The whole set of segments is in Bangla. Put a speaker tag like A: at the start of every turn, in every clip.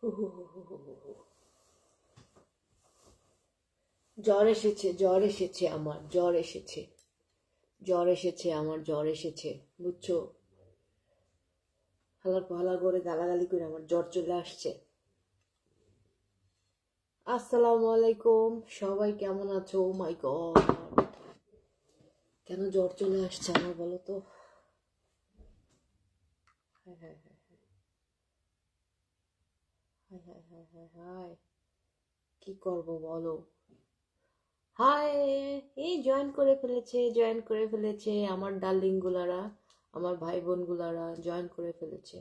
A: হু হু হু হু হু হু। জ্বর এসেছে, জ্বর এসেছে আমার, জ্বর এসেছে, জ্বর এসেছে আমার, জ্বর এসেছে, বুঝছো? হালার পালা করে গালাগালি করে আমার জ্বর চলে আসছে। আসসালামু আলাইকুম, সবাই কেমন আছো? ও মাই গড, কেন জ্বর চলে আসছে আমার বলো তো? হায় হায় হায় হায় হায় হায় হায় হায়, কি করবো বলো? হায়, এই জয়েন করে ফেলেছে, জয়েন করে ফেলেছে আমার ডার্লিং গুলারা, আমার ভাই বোন গুলারা জয়েন করে ফেলেছে।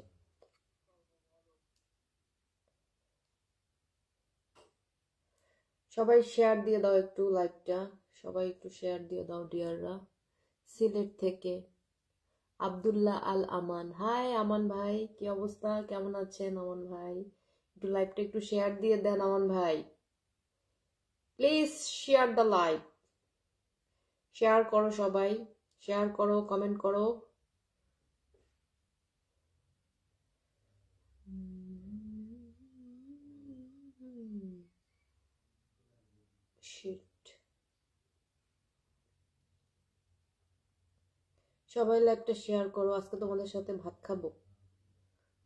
A: সবাই শেয়ার দিয়ে দাও একটু লাইভটা, সবাই একটু শেয়ার দিয়ে দাও ডিয়াররা। সিলেট থেকে আব্দুল্লাহ আল আমান, হাই আমান ভাই, কি অবস্থা, কেমন আছেন আমান ভাই? একটু লাইভটা একটু শেয়ার দিয়ে দেন আমান ভাই, please share the live. Share করো সবাই, শেয়ার করো, কমেন্ট করো। শিট, সবাই লাইভটা শেয়ার করো, আজকে তোমাদের সাথে ভাত খাবো,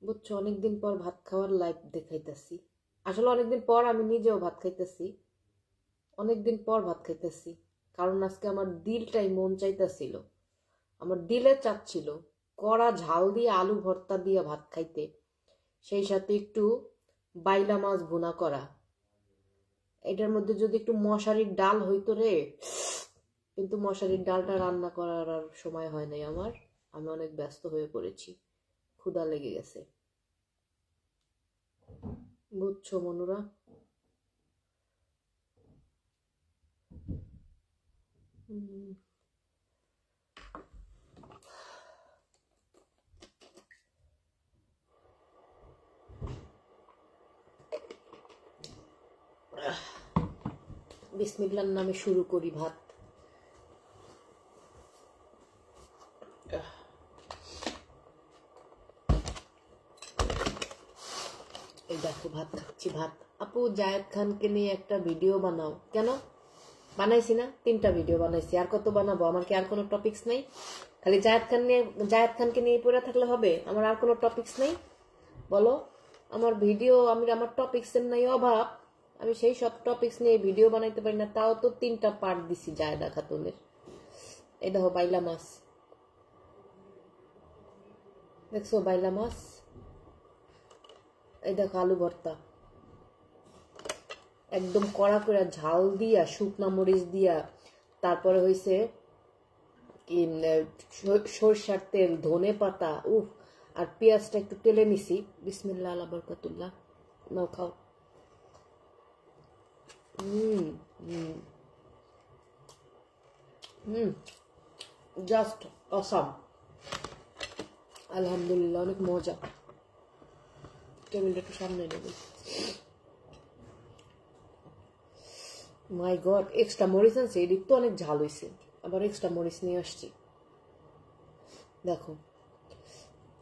A: বুঝছো? অনেকদিন পর ভাত খাওয়ার লাইভ দেখাইতেছি। আসলে অনেকদিন পর আমি নিজেও ভাত খাইতেছি, অনেকদিন পর ভাত খাইতেছি, কারণ আজকে আমার দিলটাই মন চাইতেছিল, আমার দিলে চাচ্ছিল কড়া ঝাল দিয়ে আলু ভর্তা দিয়ে ভাত খাইতে, সেই সাথে একটু বাইলা মাছ ভুনা করা, এটার মধ্যে যদি একটু মশারির ডাল হইতো রে, কিন্তু মশারির ডালটা রান্না করার আর সময় হয় নাই আমার, আমি অনেক ব্যস্ত হয়ে পড়েছি, ক্ষুধা লেগে গেছে, বুঝছো মনুরা? বিসমিল্লাহর নামে শুরু করি ভাত। এই দেখো ভাত খাচ্ছি, ভাত। আপু জায়েদ খানকে নিয়ে একটা ভিডিও বানাও। কেন? বানাইছি না, 3টা ভিডিও বানাইছি, আর কত বানাবো? আমার কি আর কোনো টপিকস নেই? খালি জায়েদ খানকে নিয়ে পড়ে থাকলে হবে? আমার আর কোনো টপিকস নেই বলো? আমার ভিডিও, আমার টপিকসের নাই অভাব, আমি সেই সব টপিকস নিয়ে ভিডিও বানাইতে পারি না, তাও তো 3টা পার্ট দিছি জায়েদা খাতুনের। এই দেখো বাইলা মাছ, দেখছো বাইলা মাছ, এই দেখো আলু ভর্তা, একদম কড়া করে ঝাল দিয়া, শুকনা মরিচ দিয়া, তারপরে হইছে কি সরষার তেল, ধনে পাতা, উফ, আর পেঁয়াজটা একটু তেলে নিছি। বিসমিল্লাহ আলা বরকাতুল্লাহ, নাও খাও। হুম হুম হুম, জাস্ট অসাম, আলহামদুলিল্লাহ, অনেক মজা। টেবিলটা একটু সামনে নেবে। মাই গড, এক্সট্রা মরিচ আনছে, এদিক তো অনেক ঝাল হয়েছে, আবার এক্সট্রা মরিচ নিয়ে আসছি। দেখো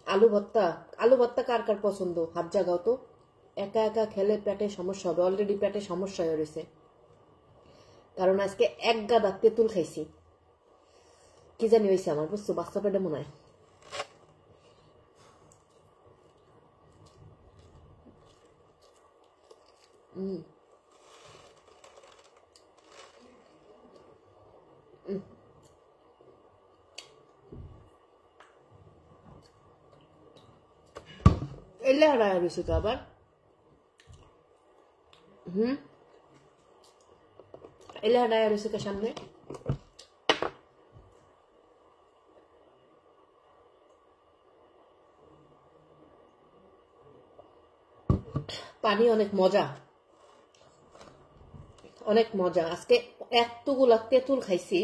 A: আলু ভর্তা, আলু ভর্তা কার কার পছন্দ হাত জাগাও তো। একা একা খেলে পেটে সমস্যা হবে, অলরেডি পেটে সমস্যা হয়ে রয়েছে, কারণ আজকে এক গাদা তেঁতুল খাইছি, কি জানি হয়েছে আমার, বুঝছো? বাচ্চা পেটে মনে হয়। এলে হারায় রয়েছে তো আবার। এলে হারায় রয়েছে কে সামনে? পানি অনেক মজা, অনেক মজা। আজকে এতগুলা তেঁতুল খাইছি,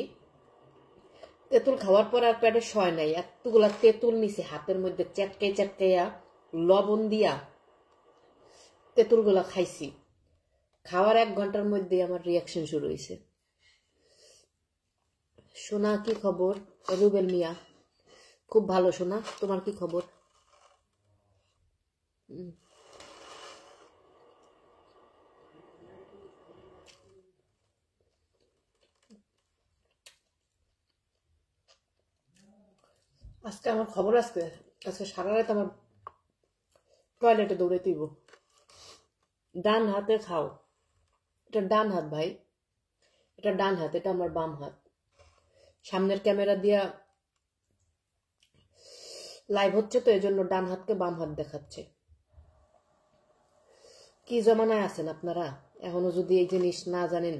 A: তেঁতুল খাওয়ার পর আর পেটে সয় নাই, এতগুলা তেঁতুল নিছি হাতের মধ্যে, চেটকে চেটকেয়া লবণ দিয়া তেঁতুলগুলা খাইছি। খাওয়ার 1 ঘন্টার মধ্যে আমার রিয়াকশন শুরু হয়েছে। সোনা কি খবর? রুবেল মিয়া, খুব ভালো সোনা, তোমার কি খবর? আজকে আমার খবর আজকে আজকে সারা রাত আমার টয়লেটে দৌড়াইতেইব। ডান হাতে খাও, এটা ডান হাত ভাই, এটা ডান হাত, এটা আমার বাম হাত। সামনের ক্যামেরা দিয়া লাইভ হচ্ছে তো এজন্য ডান হাতকে বাম হাত দেখাচ্ছে। কি জমানায় আছেন আপনারা এখনো যদি এই জিনিস না জানেন।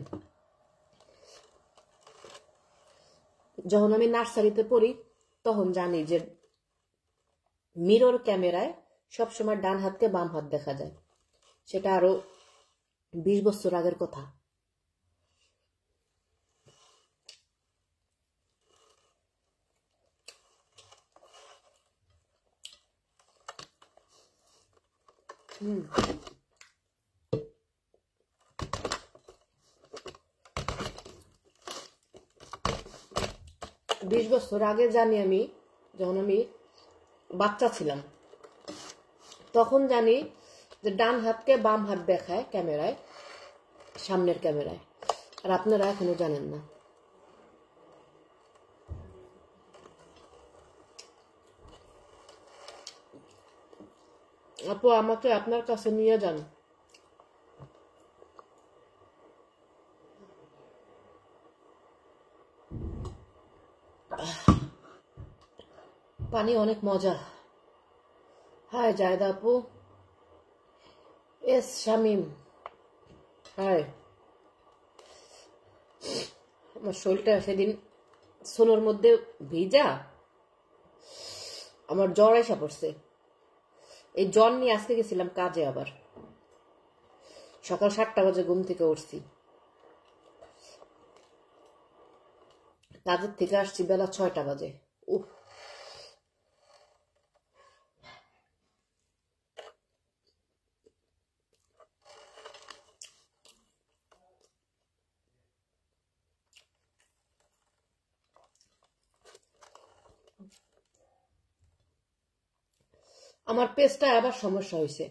A: যখন আমি নার্সারিতে পড়ি তখন জানি যে মিরর ক্যামেরায় সবসময় ডান হাতকে বাম হাত দেখা যায়। সেটা আরো 20 বছর আগের কথা। হুম 20 বছর আগে জানি আমি, যখন আমি বাচ্চা ছিলাম তখন জানি যে ডান হাতকে বাম হাত দেখায় ক্যামেরায়, সামনের ক্যামেরায়। আর আপনারা এখনো জানেন না। আপু আমাকে আপনার কাছে নিয়ে যান। পানি অনেক মজা। হাই জায়দা আপু। S Shamim hi. আমার শরীরটা সেদিন সোলোর মধ্যে ভিজা, আমার জ্বর এসে পড়ছে। এই জ্বর নিয়ে আজকে গেছিলাম কাজে, আবার সকাল 7টা বাজে ঘুম থেকে উঠছি, কাজের থেকে আসছি বেলা 6টা বাজে। উফ, আমার পেস্টটা আবার সমস্যা হয়েছে।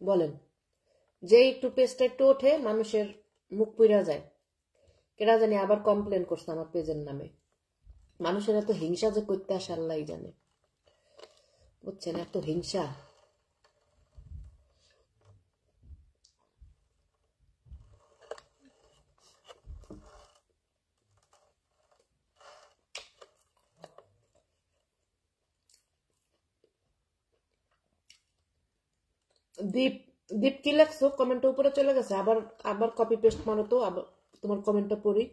A: বলেন, যে একটু পেস্টটা একটু ওঠে মানুষের মুখ পুইরা যায়। কেনা জানি আবার কমপ্লেন করছে আমার পেজের নামে। মানুষের এত হিংসা যে করতে আসে আল্লাহই জানে, বুঝছেন? এত হিংসা। দীপ দীপ কি লেখছো? কমেন্টের উপরে চলে গেছে। আবার আবার কপি পেস্ট মারো তো, আবার তোমার কমেন্টটা পড়ি।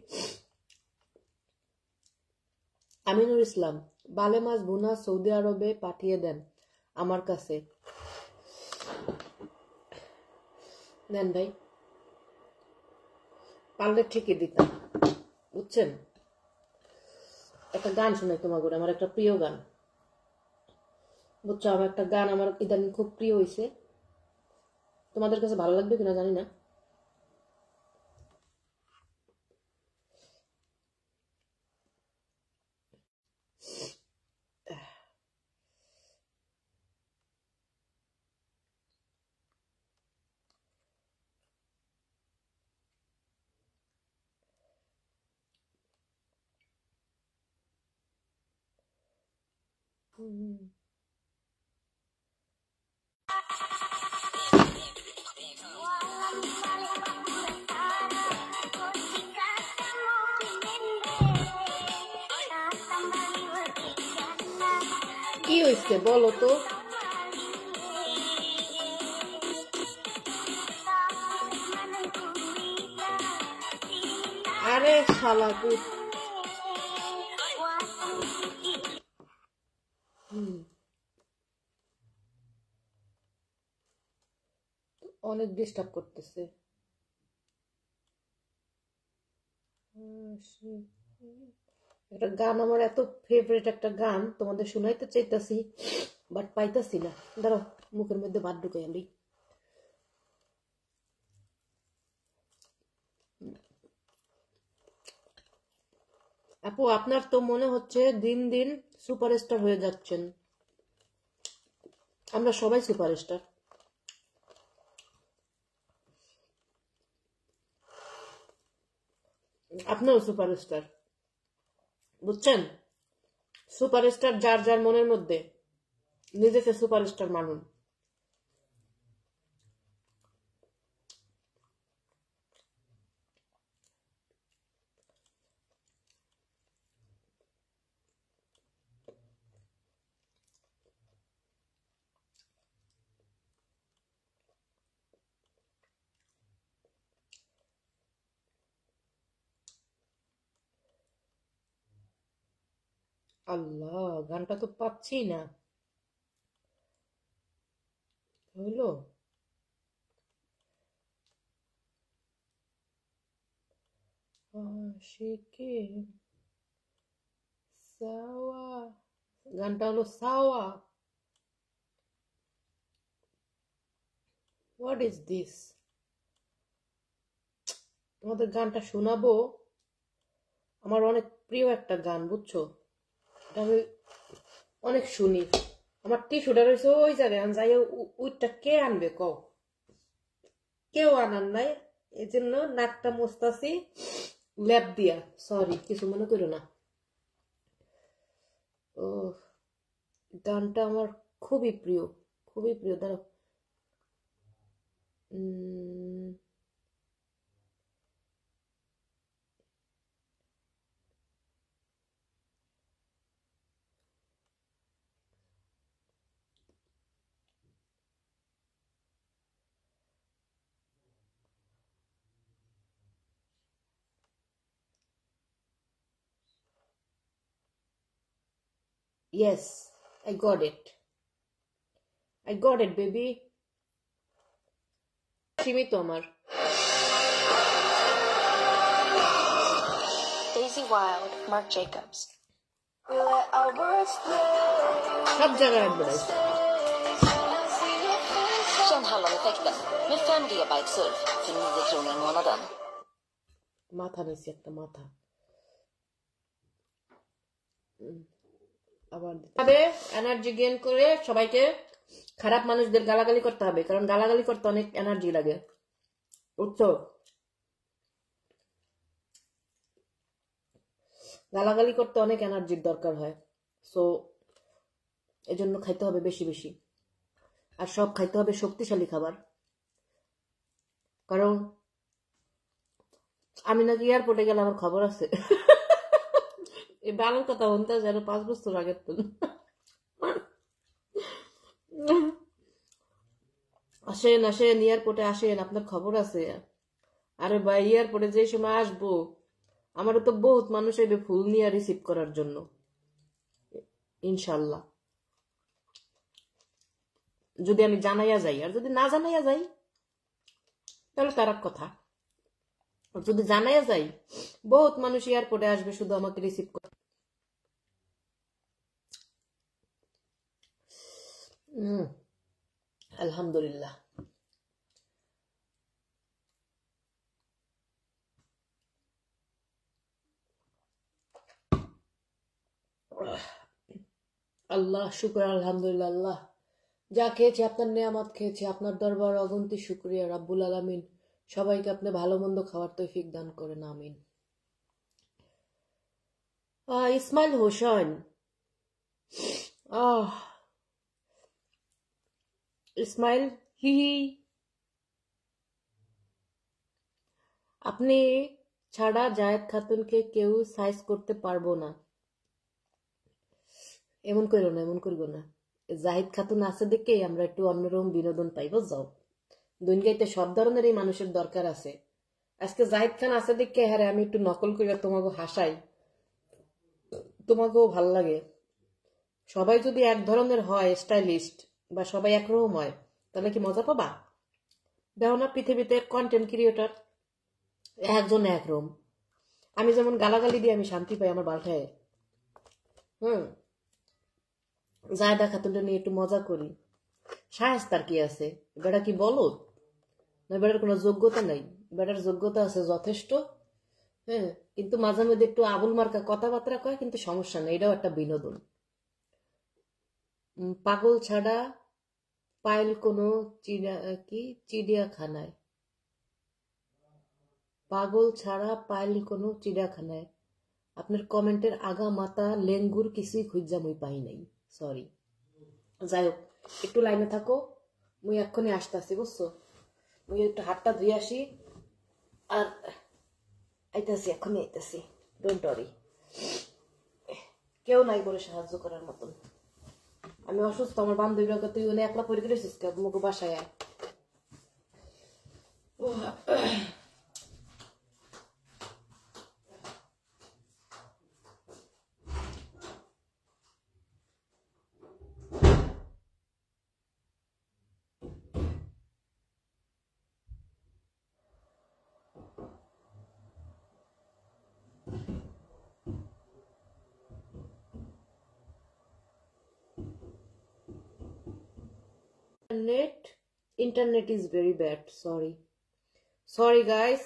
A: আমিনুর ইসলাম, বালে মাছ ভুনা সৌদি আরবে পাঠিয়ে দেন আমার কাছে। নেন ভাই, পারলে ঠিকই দিতাম, বুঝছেন? একটা গান শোনাই তোমাকে, আমার একটা প্রিয় গান, বুঝছো? আমার একটা গান আমার ইদানিং খুব প্রিয় হয়েছে, তোমাদের কাছে ভালো লাগবে কিনা জানি না। কি হয়েছে বলো তো? আরে শালা কুত। অনেক ডিস্টার্ব করতেছে। একটা গান আমার এত ফেভারিট, একটা গান তোমাদের শুনাইতে চাইতাছি বাট পাইতাছি না। দাঁড়াও, মুখের মধ্যে ভাত ঢুকাই আলি। আপু আপনার তো মনে হচ্ছে দিন দিন সুপারস্টার হয়ে যাচ্ছেন। আমরা সবাই সুপারস্টার। আপনিও সুপারস্টার, বুঝছেন? সুপারস্টার যার যার মনের মধ্যে নিজেকে সুপারস্টার মানুন। আল্লাহ, গানটা তো পাচ্ছি না। হইলো আশিকে সাওয়া, গানটা হলো সাওয়া। What is this? তোমাদের গানটা শোনাবো, আমার অনেক প্রিয় একটা গান, বুঝছো? এটা আমি অনেক শুনি। আমার টিস্যুটা রয়েছে ওই জায়গায়, আমি যাই উইটটা কে আনবে কও? কেউ আনার নাই, এই জন্য নাকটা মুছতাছি ল্যাপ দিয়া। সরি, কিছু মনে করো না। ও, গানটা আমার খুবই প্রিয়, খুবই প্রিয়। দাঁড়াও, yes, I got it, I got it baby. সীমিত আমার
B: Daisy Wild, Marc Jacobs.
A: সব জায়গায় advertise.
B: Känn halloneffekten med 5 GB surf för 9 kronor i månaden.
A: মাথা নিছি একটা মাথা। আবার এনার্জি গেইন করে সবাইকে খারাপ মানুষদের গালাগালি করতে হবে, কারণ গালাগালি করতে অনেক এনার্জি লাগে, বুঝছো? গালাগালি করতে অনেক এনার্জির দরকার হয়। সো এজন্য খাইতে হবে বেশি বেশি, আর সব খাইতে হবে শক্তিশালী খাবার। কারণ আমি নাকি এয়ারপোর্টে গেলে আমার খবর আছে। এই বাংলার কথা বলতে যেন 5 বছর আগের তো। আসেন আসেন, এয়ারপোর্টে আসেন, আপনার খবর আছে। আরে ভাই, এয়ারপোর্টে যে সময় আসবো, আমারও তো বহুত মানুষ আইবে ফুল নিয়ে রিসিভ করার জন্য, ইনশাল্লাহ। যদি আমি জানাইয়া যাই, আর যদি না জানাইয়া যাই তাহলে তার এক কথা। যদি জানাইয়া যাই, বহুত মানুষ এয়ারপোর্টে আসবে শুধু আমাকে রিসিভ করে। আলহামদুলিল্লাহ। আল্লাহ শুক্র, আলহামদুলিল্লাহ। আল্লাহ যা খেয়েছি আপনার নেয়ামত খেয়েছি, আপনার দরবার অগন্তি শুকরিয়া রাব্বুল আলামিন। সবাইকে আপনি ভালো মন্দ খাওয়ার তৌফিক দান করেন, আমিন। ইসমাইল হোসেন, ইসমাইল, হি আপনি ছাড়া জায়েদ খাতুনকে কেউ সাইজ করতে পারবো না। এমন করো না, এমন করবো না। জাহিদ খাতুন আছে দেখে আমরা একটু অন্যরকম বিনোদন পাইব। যাও, দুনিয়াতে সব ধরনেরই মানুষের দরকার আছে। আজকে জাহিদ খান আছে দেখে হ্যাঁ আমি একটু নকল করে তোমাকে হাসাই, তোমাকেও ভাল লাগে। সবাই যদি এক ধরনের হয় স্টাইলিস্ট, বা সবাই একরকম হয়, তাহলে কি মজা পাবা? দেখো না, পৃথিবীতে কন্টেন্ট ক্রিয়েটর একজন একরকম। আমি যেমন গালাগালি দিয়ে আমি শান্তি পাই আমার বাসায়, জায়দা খাতুনটা নিয়ে একটু মজা করি, শায়েস্তার কি আছে? বেটা কি বলো না? বেটার কোনো যোগ্যতা নাই, বেটার যোগ্যতা আছে যথেষ্ট। হ্যাঁ, কিন্তু মাঝে মধ্যে একটু আবুল মার্কা কথাবার্তা কয়, কিন্তু সমস্যা নেই, এটাও একটা বিনোদন। পাগল ছাড়া পাইল কোনো চিড়িয়াখানায়, পাগল ছাড়া পাইল কোনো চিড়িয়াখানায় আপনার কমেন্টের আগা মাথা লেঙ্গুর কিছুই খুঁজা মুই পাই নাই, সরি। যাই হোক, একটু লাইনে থাকো, মুই এক্ষুনি আসতেছি, বুঝছো? মুই একটু হাতটা ধুয়ে আসি, আর আইতাছি, এক্ষুনি আইতাছি, ডোন্ট ওয়ারি। কেউ নাই বলে সাহায্য করার মতন। আমি অসুস্থ, আমার বান্ধবীরা তুই উনি একলা পরে গেছিস মুখে বাসায় আয়। Internet is very bad. Sorry guys.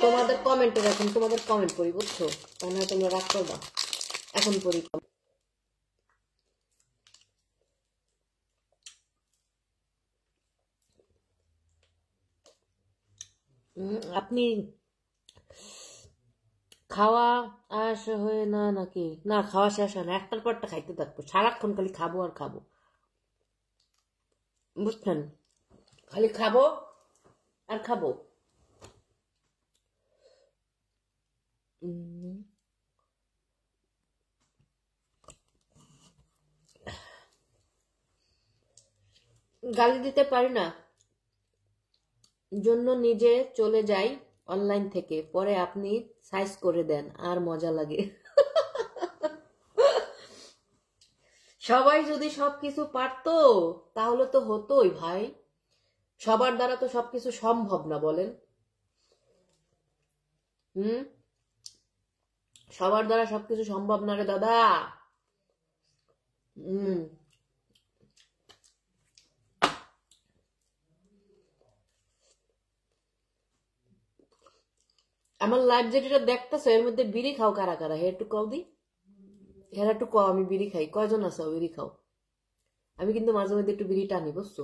A: তোমাদের কমেন্টে এখন তোমাদের কমেন্ট পড়ি, বুঝছো? তাহলে তোমরা রাগ করবা। এখন পড়ি। আপনি খাওয়া আস হয়ে না নাকি? না, খাওয়া শেষ হয় না, একটার পরটা খাইতে থাকবো, সারাক্ষণ খালি খাবো আর খাবো, বুঝছেন? খালি খাবো আর খাবো। গালি দিতে পারি না জন্য নিজে চলে যাই অনলাইন থেকে, পরে আপনি সাইজ করে দেন, আর মজা লাগে। সবাই যদি সবকিছু পারতো তাহলে তো হতোই ভাই। সবার দ্বারা তো সবকিছু সম্ভব না, বলেন? সবার দ্বারা সবকিছু সম্ভব না রে দাদা। আমার লাইভ যেটা দেখতেছো এর মধ্যে বিড়ি খাও কারা কারা? হে একটু কও দি, হেরা একটু কও, আমি বিড়ি খাই। কয়জন আছো বিড়ি খাও? আমি কিন্তু মাঝে মধ্যে একটু বিড়ি টানি, বুঝছো?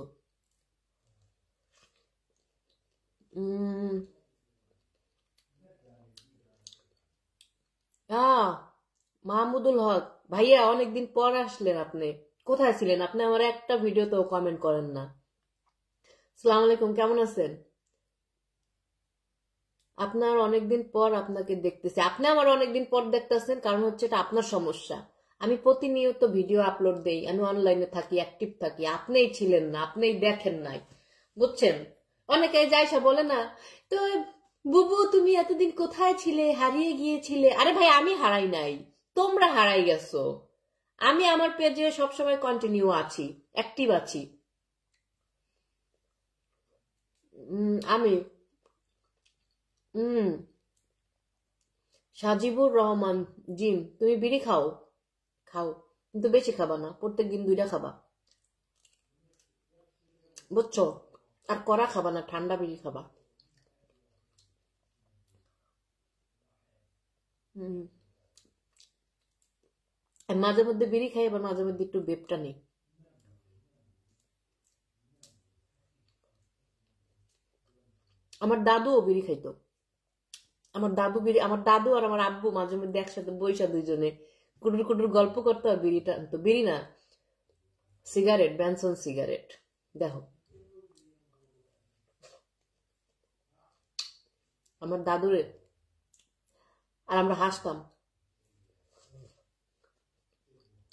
A: মাহমুদুল হক ভাইয়া, অনেকদিন পর আসলেন আপনি। কোথায় ছিলেন আপনি? আমার একটা ভিডিওতেও কমেন্ট করেন না। আসসালামু আলাইকুম, কেমন আছেন? আপনার অনেকদিন পর আপনাকে দেখতেছি। আপনি আমার অনেকদিন পর দেখতেছেন, কারণ হচ্ছে এটা আপনার সমস্যা। আমি প্রতিনিয়ত ভিডিও আপলোড দেই, আমি অনলাইনে থাকি, অ্যাক্টিভ থাকি। আপনিই ছিলেন না, আপনিই দেখেন নাই, বুঝছেন? অনেকে যাইসা বলে না তো, বুবু তুমি এতদিন কোথায় ছিলে, হারিয়ে গিয়েছিলে। আরে ভাই, আমি হারাই নাই, তোমরা হারাই গেছো। আমি আমার পেজে সবসময় কন্টিনিউ আছি, অ্যাক্টিভ আছি। আমি সাজিবুর রহমান জিম, তুমি বিড়ি খাও? খাও, কিন্তু বেশি খাবা না, প্রত্যেকদিন 2টা খাবা, বুঝছো? আর কড়া খাবা না, ঠান্ডা বিড়ি খাবা। মাঝে মধ্যে বিড়ি খাই, আবার মাঝে মধ্যে একটু বেপটা নেই। আমার দাদুও বিড়ি খাইতো। আমার দাদু আর আমার আব্বু মাঝে মধ্যে একসাথে বইসা দুইজনে কুটুর কুটুর গল্প করতে, আর বিড়িটা আনতো। বিড়ি না, সিগারেট, ব্যানসন সিগারেট। দেখো, আমার দাদুরে, আর আমরা হাসতাম।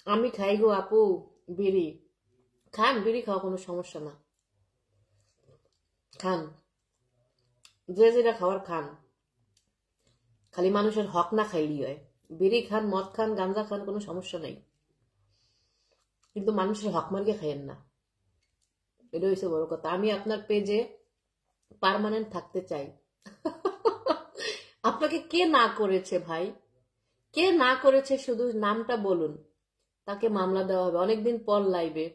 A: আমি খাই গো আপু বিড়ি। খান, বিড়ি খাওয়া কোনো সমস্যা না, খান, যে যেটা খাওয়ার খান, খালি মানুষের হক না খাইলেই হয়। বিড়ি খান, মদ খান, গাঁজা খান, কোনো সমস্যা নাই, কিন্তু মানুষের হক মার্কে খাইয়েন না, এটা হচ্ছে বড় কথা। আমি আপনার পেজে পার্মানেন্ট থাকতে চাই। আপনাকে কে না করেছে ভাই? কে না করেছে শুধু নামটা বলুন, তাকে মামলা দেওয়া হবে। অনেকদিন পর লাইভে।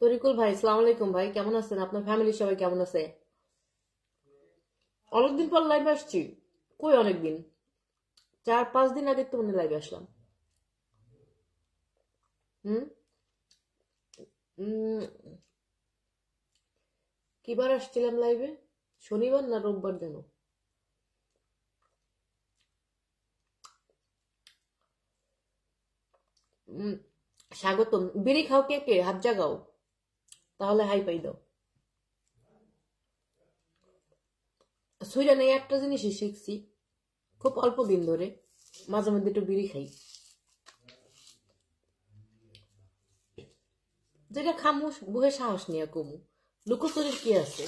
A: তরিকুল ভাই, আসসালামু আলাইকুম ভাই, কেমন আছেন? আপনার ফ্যামিলির সবাই কেমন আছে? অনেকদিন পর লাইভে আসছি। কই অনেকদিন, 4-5 দিন আগে তো মনে লাইভে আসলাম। উম, কিবার আসছিলাম লাইভে? শনিবার না রোববার যেন। উম, স্বাগতম। বিড়ি খাও কে কে? হাত জাগাও, তাহলে হাই পাই দাও। সুইডেন এই একটা জিনিসই শিখছি খুব অল্প দিন ধরে, মাঝে মধ্যে একটু বিড়ি খাই। যেটা খামু বুহে সাহস নিয়ে কমু, লুকোচুরির কি আছে?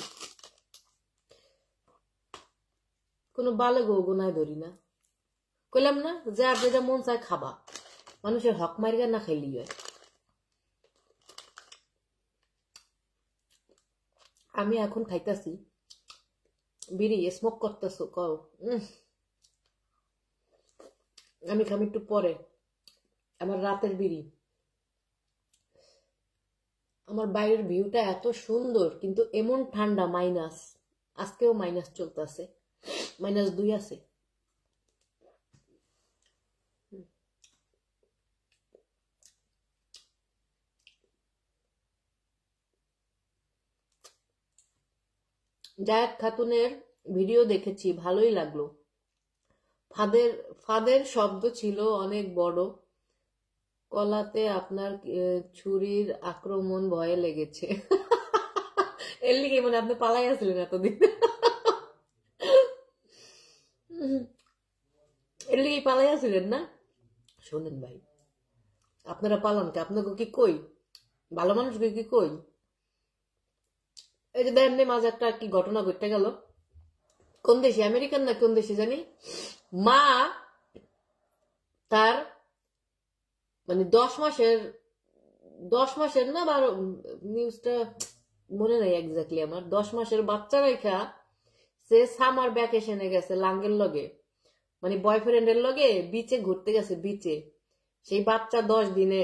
A: কোনো বালে গো গোনায় ধরি না। কইলাম না, যার যেটা মন চায় খাবা, মানুষের হক মারিয়া না খাইলি হয়। আমি এখন খাইতাছি বিড়ি, স্মোক করতেছো কও? আমি খামি একটু পরে, আমার রাতের বিড়ি। আমার বাইরের ভিউটা এত সুন্দর, কিন্তু এমন ঠান্ডা, মাইনাস। আজকেও মাইনাস চলতেছে, -2 আছে। জায়েদ খাতুনের ভিডিও দেখেছি, ভালোই লাগলো। ফাদের ফাদের শব্দ ছিল অনেক বড়। কলাতে আপনার ছুরির আক্রমণ ভয়ে লেগেছে। এর লিগে মানে আপনি পালাই আসলেন এতদিন। এর লিগে পালাই আসলেন না? শোনেন ভাই, আপনারা পালান কে? আপনাকে কি কই, ভালো মানুষকে কি কই? এই যে দেখেন মাঝে একটা কি ঘটনা ঘটতে গেল, কোন দেশে, আমেরিকান না কোন দেশে জানি, মা তার মানে 10 মাসের না 12, নিউজটা মনে নাই এক্স্যাক্টলি আমার, 10 মাসের বাচ্চা রেখা সে সামার ভ্যাকেশনে গেছে লাঙ্গের লগে, মানে বয়ফ্রেন্ডের লগে বিচে ঘুরতে গেছে, বিচে। সেই বাচ্চা 10 দিনে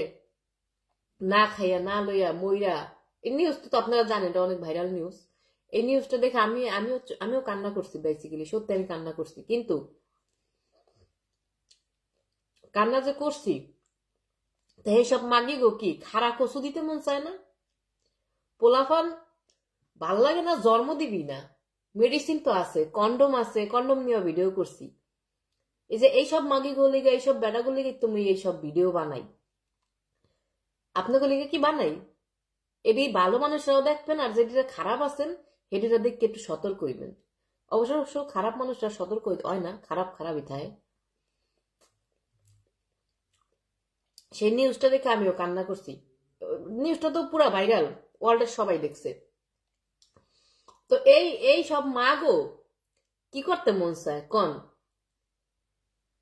A: না খাইয়া না লইয়া মইরা। এই নিউজ তো আপনারা জানেন, এটা অনেক ভাইরাল নিউজ। এই নিউজটা দেখে আমিও কান্না করছি, বেসিক্যালি সত্যি আমি কান্না করছি। কিন্তু কান্না যে করছি, তো এইসব মাগি গো কি খারা কচু দিতে মন চায় না? পোলাফান ভাল লাগে না, জন্ম দিবি না? মেডিসিন তো আছে, কন্ডম আছে, কন্ডম নিয়ে ভিডিও করছি। এই যে এইসব মাগি গলিগে, এইসব বেড়া গলিগে তুমি এইসব ভিডিও বানাই, আপনাকে লিগে কি বানাই? এটি ভালো মানুষরাও দেখবেন, আর যেটা খারাপ আছেন সেটা দেখে একটু সতর্ক হইবেন। অবশ্য খারাপ মানুষরা সতর্ক হয় না, খারাপ খারাপই থাকে। সেই নিউজটা দেখে আমিও কান্না করছি। নিউজটা তো পুরা ভাইরাল, ওয়ার্ল্ডের সবাই দেখছে। তো এই সব মা গো কি করতে মন চায় কন?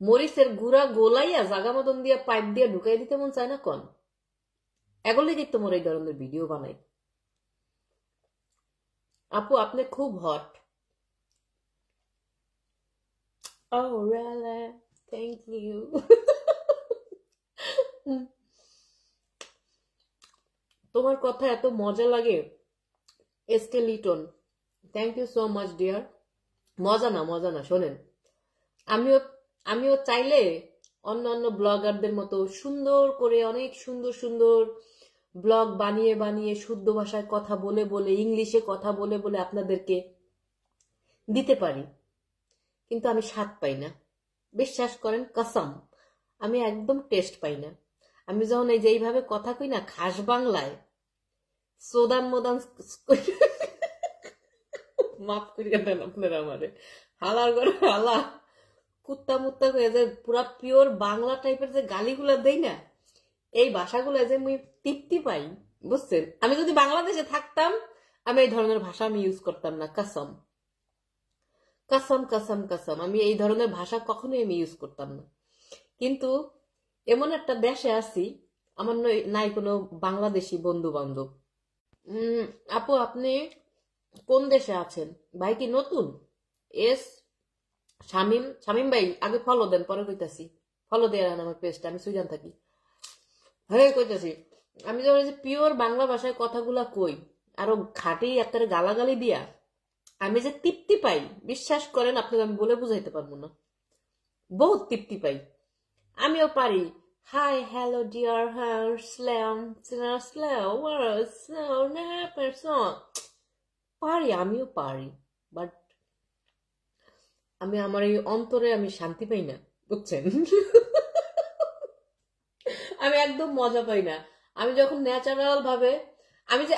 A: মরিচের গুড়া গোলাইয়া জাগা মতন দিয়া পাইপ দিয়া ঢুকাই দিতে মন চায় না কন? এগুলি কিন্তু মোর এই ধরনের ভিডিও বানাই। আপু আপনি খুব hot. Oh really? Thank you. তোমার কথা এত মজা লাগে। SK Liton, thank you so much dear. মজা না, শোনেন, আমিও আমিও চাইলে অন্য ব্লগারদের মতো সুন্দর করে অনেক সুন্দর সুন্দর ব্লগ বানিয়ে বানিয়ে শুদ্ধ ভাষায় কথা বলে বলে, ইংলিশে কথা বলে বলে আপনাদেরকে দিতে পারি, কিন্তু আমি স্বাদ পাই না। বিশ্বাস করেন, কসম, আমি একদম টেস্ট পাই না। আমি যখন এই যে এইভাবে কথা কই না খাস বাংলায়, সোদান মোদান, মাফ করিয়া দেন আপনারা আমারে, হালার করে হালা কুত্তা মুত্তা হয়ে যে পুরা পিওর বাংলা টাইপের যে গালিগুলা দেই না, এই ভাষাগুলো যে আমি তৃপ্তি পাই, বুঝছেন? আমি যদি বাংলাদেশে থাকতাম আমি এই ধরনের ভাষা আমি ইউজ করতাম না। কসম কসম কসম কসম, আমি এই ধরনের ভাষা কখনোই আমি ইউজ করতাম না। কিন্তু এমন একটা দেশে আছি, আমার নাই কোনো বাংলাদেশি বন্ধু বান্ধব। আপু আপনি কোন দেশে আছেন? ভাই কি নতুন? এস শামিম, শামিম ভাই আগে ফলো দেন, পরে কইতাছি। ফলো দেয় আমার পেজটা, আমি সুইডেন থাকি। হ্যাঁ কইতাছি, আমি যখন যে পিওর বাংলা ভাষায় কথাগুলা কই, আরো খাটি একটা গালাগালি দিয়া আমি যে তৃপ্তি পাই, বিশ্বাস করেন আপনাকে আমি বলে বুঝাইতে পারবো না। বহুত তৃপ্তি পাই। আমিও পারি Hi, hello, dear, slam, slam, words, so, person. পারি, আমিও পারি, বাট আমি আমার এই অন্তরে আমি শান্তি পাই না, বুঝছেন? আমি একদম মজা পাই না। আমি যখন ন্যাচারাল ভাবে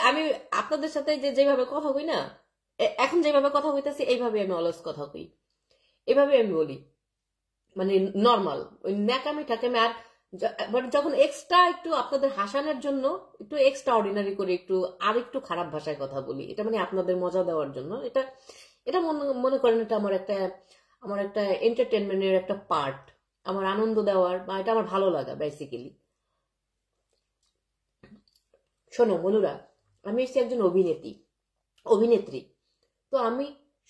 A: আমি আপনাদের সাথে যেভাবে কথা কই না, এখন যেভাবে কথা কইতাছি এইভাবে আমি অলস কথা কই, এভাবে আমি বলি, মানে নর্মাল ওই ন্যাকামি ঠাকামি। আর বাট যখন এক্সট্রা একটু আপনাদের হাসানোর জন্য একটু এক্সট্রা অর্ডিনারি করে একটু আর একটু খারাপ ভাষায় কথা বলি, এটা মানে আপনাদের মজা দেওয়ার জন্য। এটা এটা মনে করেন এটা আমার একটা এন্টারটেনমেন্টের একটা পার্ট, আমার আনন্দ দেওয়ার, বা এটা আমার ভালো লাগা বেসিক্যালি। শোনো বন্ধুরা, আমি হচ্ছি একজন অভিনেত্রী। তো আমি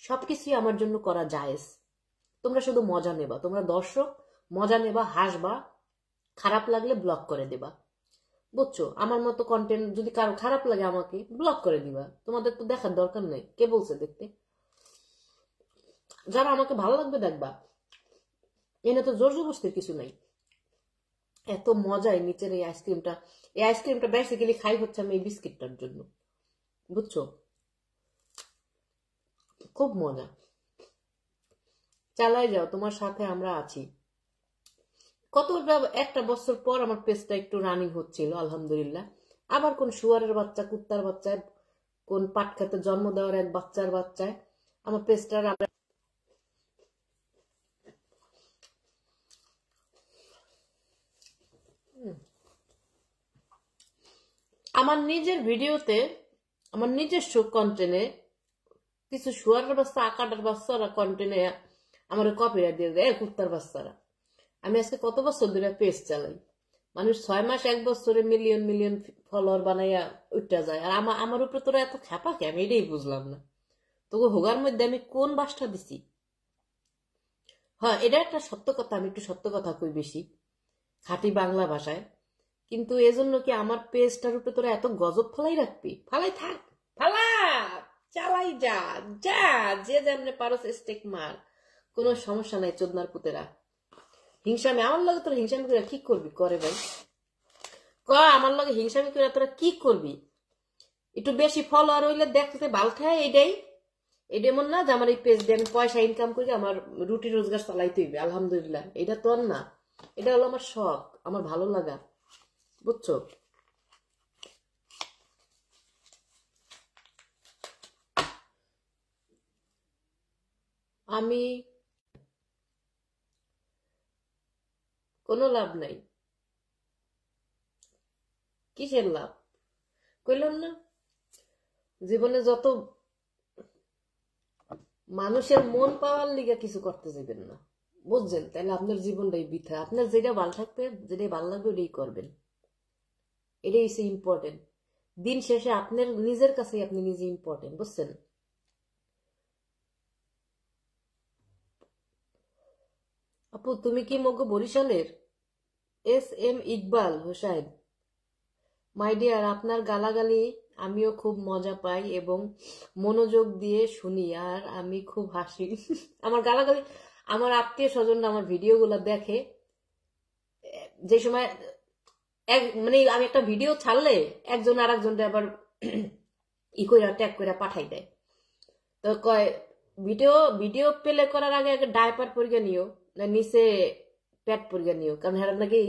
A: সবকিছুই আমার জন্য করা জায়েজ। তোমরা শুধু মজা নেবা, তোমরা দর্শক, মজা নেবা, হাসবা, খারাপ লাগলে ব্লক করে দেবা, বুঝছো? আমার মতো কন্টেন্ট যদি কারো খারাপ লাগে আমাকে ব্লক করে দিবা, তোমাদের তো দেখার দরকার নেই, কে বলছে দেখতে? যারা আমাকে ভালো লাগবে দেখবা, এনে তো জোর জবরদস্তির কিছু নাই। এত মজায় নিচের এই আইসক্রিমটা বেসিক্যালি খাই হচ্ছে আমি এই বিস্কিটটার জন্য, বুঝছো? খুব মজা। চালাই যাও, তোমার সাথে আমরা আছি। একটা বছর পর আমার পেজটা একটু রানিং হচ্ছিল, আলহামদুলিল্লাহ। আবার কোন শুয়ারের বাচ্চা, কুত্তার বাচ্চায়, কোন পাট খেতে জন্ম দেওয়ার এক বাচ্চার বাচ্চায় আমার পেজটা আমার নিজের ভিডিওতে, আমার নিজস্ব কন্টেন্টে কিছু শুয়ারের বাচ্চা, আকাটার বাচ্চারা কন্টেন্টে আমার কপিরাইট দিয়ে দেয়, কুত্তার বাচ্চারা। আমি আজকে কত বছর ধরে পেজ চালাই, মানুষ 6 মাস 1 বছরে মিলিয়ন মিলিয়ন ফলোয়ার বানাইয়া উঠা যায়, আর আমার উপরে তোরা এত খ্যাপা কে? আমি এটাই বুঝলাম না। তোকে হোগার মধ্যে আমি কোন বাসটা দিছি? হ্যাঁ, এটা একটা সত্য কথা, আমি একটু সত্য কথা কই বেশি, খাঁটি বাংলা ভাষায়। কিন্তু এজন্য কি আমার পেজটার উপরে তোরা এত গজব ফলাই রাখবি? ফালাই থাক, ফালা, চালাই যা, যা, যে যেমনে পারো স্টেক মার, কোনো সমস্যা নাই। চোদনার পুতেরা হিংসামি, আমার লগে তোরা হিংসামি করে কি করবি? করে ভাই, আমার লগে হিংসামি করে তোরা কি করবি? একটু বেশি ফলোয়ার হইলে দেখতে ভাল খায়, এটাই এমন না যে আমার এই পেজ দিয়ে আমি পয়সা ইনকাম করি, আমার রুটি রোজগার চালাইতে হইবে। আলহামদুলিল্লাহ, এটা তো আর না, এটা হলো আমার শখ, আমার ভালো লাগা, বুঝছো? আমি কোনো লাভ নাই। কিসের লাভ? কইলাম না, জীবনে যত মানুষের মন পাওয়ার লিগে কিছু করতে যাবেন না, বুঝছেন? তাহলে আপনার জীবনটাই বৃথা। আপনার যেটা ভালো থাকবে, যেটাই ভালো লাগবে ওটাই করবেন, এটাই হচ্ছে ইম্পর্টেন্ট। দিন শেষে আপনার নিজের কাছেই আপনি নিজে ইম্পর্টেন্ট, বুঝছেন? আপু তুমি কি মগো বরিশালের? SM Iqbal Hossain, my dear, আপনার গালাগালি আমিও খুব মজা পাই এবং মনোযোগ দিয়ে শুনি, আর আমি খুব হাসি। আমার গালাগালি, আমার আত্মীয় স্বজনরা আমার ভিডিওগুলো দেখে, যে সময় মানে আমি একটা ভিডিও ছাড়লে একজন আর একজনটা আবার ই কইরা ট্যাগ করে পাঠাই দেয়। তো কয় ভিডিও ভিডিও প্লে করার আগে আগে ডাইপার পরিয়ে নিও, না নিচে প্যাড পরিয়ে নিও, কারণ হ্যাঁ নাকি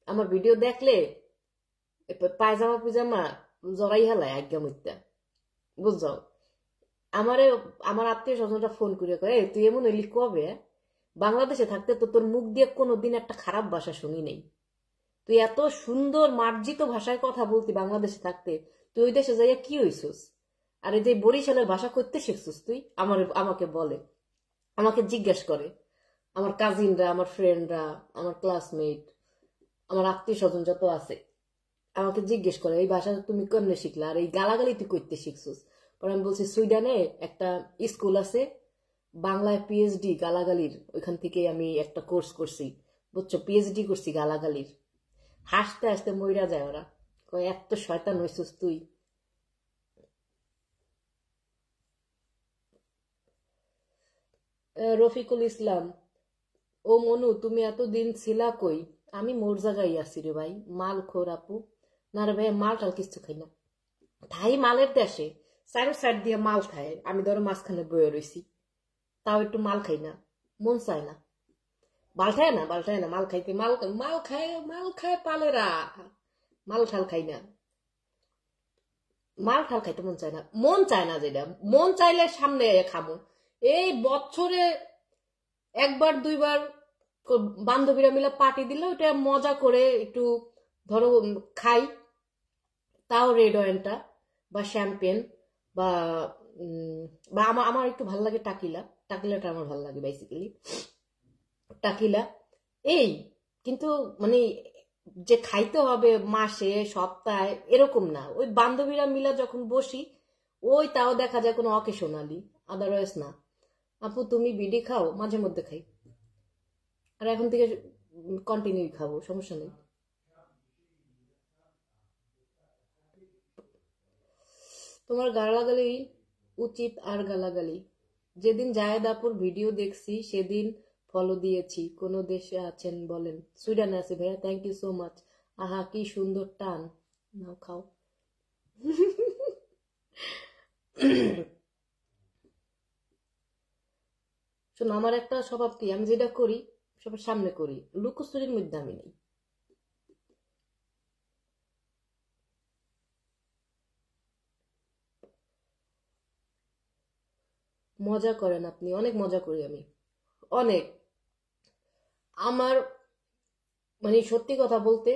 A: আমার ভিডিও দেখলে পায়জামা পিজামা জড়াই হেলায় আজ্ঞা মুত্যা, বুঝছো? আমারে আমার আত্মীয় স্বজনটা ফোন করে কয়, "এই, তুই এমন হইলি কবে? বাংলাদেশে থাকতে তো তোর মুখ দিয়ে কোনোদিন একটা খারাপ ভাষা শুনি নাই। তুই এত সুন্দর মার্জিত ভাষায় কথা বলতি বাংলাদেশে থাকতে, তুই ওই দেশে যাইয়া কি হইছস? আর এই যে বরিশালের ভাষা করতে শিখছস তুই?" আমাকে বলে, আমাকে জিজ্ঞেস করে আমার কাজিনরা, আমার ফ্রেন্ডরা, আমার ক্লাসমেট, আমার আত্মীয় স্বজন যত আছে, আমাকে জিজ্ঞেস করে এই ভাষা তুমি কেমনে শিখলা, আর এই গালাগালি তুই করতে শিখছিস? পরে আমি বলছি সুইডেনে একটা স্কুল আছে বাংলায় পিএইচডি গালাগালির, ওইখান থেকে আমি একটা কোর্স করছি, বুঝছো? পিএইচডি করছি গালাগালির। হাসতে হাসতে মইরা যায় ওরা, কয় এত শয়তান হইছিস তুই। রফিকুল ইসলাম, ও মনু তুমি এতদিন ছিলা কই? আমি মোর জায়গায় আছি রে ভাই, মাল খোর আপু। না রে ভাই, মাল টাল কিছু খাই না। তাই মালের দেশে সাইড সাইড দিয়ে মাল খায়, আমি ধরো মাঝখানে বয়ে রইছি, তাও একটু মাল খাই না, মন চায় না। বালটায় না, বালটায় না মাল খাইতে, মাল মাল খায় পালেরা, মাল ঠাল খাই না, মাল ঠাল খাইতে মন চায় না, মন চায় না। যেটা মন চাইলে সামনে খাবো। এই বছরে একবার দুইবার বান্ধবীরা মিলে পার্টি দিলে ওটা মজা করে একটু ধরো খাই, তাও রেড ওয়াইনটা বা শ্যাম্পেন বা বা আমার আমার একটু ভালো লাগে টাকিলা, টাকিলাটা আমার ভালো লাগে বেসিক্যালি, টাকিলা এই। কিন্তু মানে যে খাইতে হবে মাসে সপ্তাহে এরকম না, ওই বান্ধবীরা মিলা যখন বসি ওই তাও দেখা যায় কোনো অকেশনালি, আদারওয়াইজ না। আপু তুমি বিডি খাও? মাঝে মধ্যে খাই, আর এখন থেকে কন্টিনিউ খাবো, সমস্যা নেই। তোমার গালাগালি উচিত, আর গালাগালি। যেদিন জায়েদ আপুর ভিডিও দেখছি সেদিন ফলো দিয়েছি। কোন দেশে আছেন বলেন? সুইডেনে আছি ভাইয়া, থ্যাংক ইউ সো মাচ। আহা কি সুন্দর টান, নাও খাও। শোনো, আমার একটা স্বভাব কি, আমি যেটা করি সবার সামনে করি, লুকোচুরির মধ্যে আমি নেই। মজা করেন আপনি, অনেক মজা করি আমি, অনেক। আমার মানে সত্যি কথা বলতে,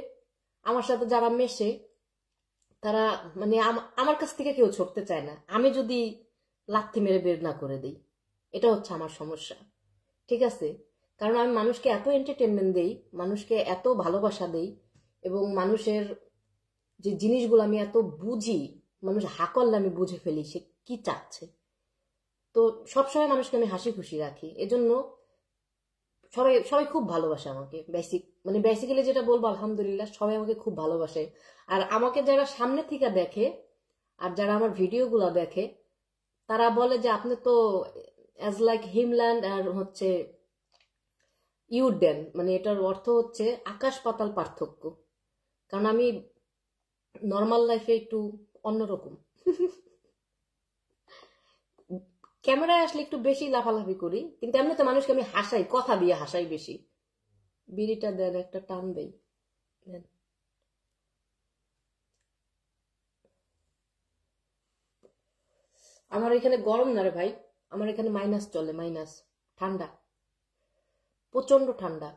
A: আমার সাথে যারা মেশে তারা মানে আমার কাছ থেকে কেউ ছড়তে চায় না, আমি যদি লাথি মেরে বের না করে দিই। এটা হচ্ছে আমার সমস্যা, ঠিক আছে? কারণ আমি মানুষকে এত এন্টারটেনমেন্ট দেই, মানুষকে এত ভালোবাসা দেই, এবং মানুষের যে জিনিসগুলো আমি এত বুঝি, মানুষ হাকললে আমি বুঝে ফেলি সে কি চাচ্ছে। তো সবসময় মানুষকে আমি হাসি খুশি রাখি, এজন্য সবাই সবাই খুব ভালোবাসে আমাকে। মানে বেসিক্যালি যেটা বলবো, আলহামদুলিল্লাহ সবাই আমাকে খুব ভালোবাসে। আর আমাকে যারা সামনে থেকে দেখে আর যারা আমার ভিডিওগুলো দেখে, তারা বলে যে আপনি তো অ্যাজ লাইক হিমল্যান্ড আর হচ্ছে ইউডেন, মানে এটার অর্থ হচ্ছে আকাশ পাতাল পার্থক্য। কারণ আমি নর্মাল লাইফে একটু অন্যরকম, ক্যামেরায় আসলে একটু বেশি লাফালাফি করি, কিন্তু এমনি তো মানুষকে আমি হাসাই, কথা দিয়ে হাসাই বেশি। বিড়িটা দেন, একটা টান দেই, দেন। আমার এখানে গরম না রে ভাই, আমার এখানে মাইনাস চলে, মাইনাস, ঠান্ডা, প্রচন্ড ঠান্ডা।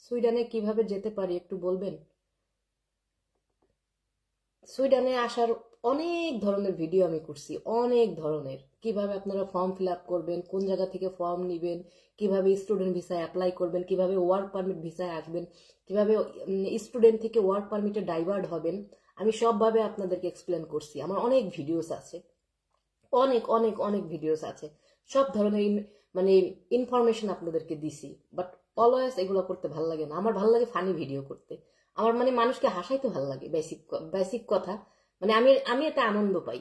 A: সুইডেনে কিভাবে যেতে পারি একটু বলবেন? সুইডেনে আসার অনেক ধরনের ভিডিও আমি করছি, অনেক ধরনের, কিভাবে আপনারা ফর্ম ফিল আপ করবেন, কোন জায়গা থেকে ফর্ম নিবেন, কিভাবে স্টুডেন্ট ভিসায় অ্যাপ্লাই করবেন, কিভাবে ওয়ার্ক পারমিট ভিসায় আসবেন, কিভাবে স্টুডেন্ট থেকে ওয়ার্ক পারমিটে ডাইভার্ট হবেন, আমি সবভাবে আপনাদেরকে এক্সপ্লেন করছি। আমার অনেক ভিডিওস আছে, অনেক অনেক অনেক ভিডিওস আছে, সব ধরনের মানে ইনফরমেশন আপনাদেরকে দিছি। বাট অলওয়েজ এগুলো করতে ভাল লাগে না, আমার ভাল লাগে ফানি ভিডিও করতে। আমার মানে মানুষকে হাসাইতে ভাল লাগে, বেসিক বেসিক কথা, মানে আমি আমি এটা আনন্দ পাই।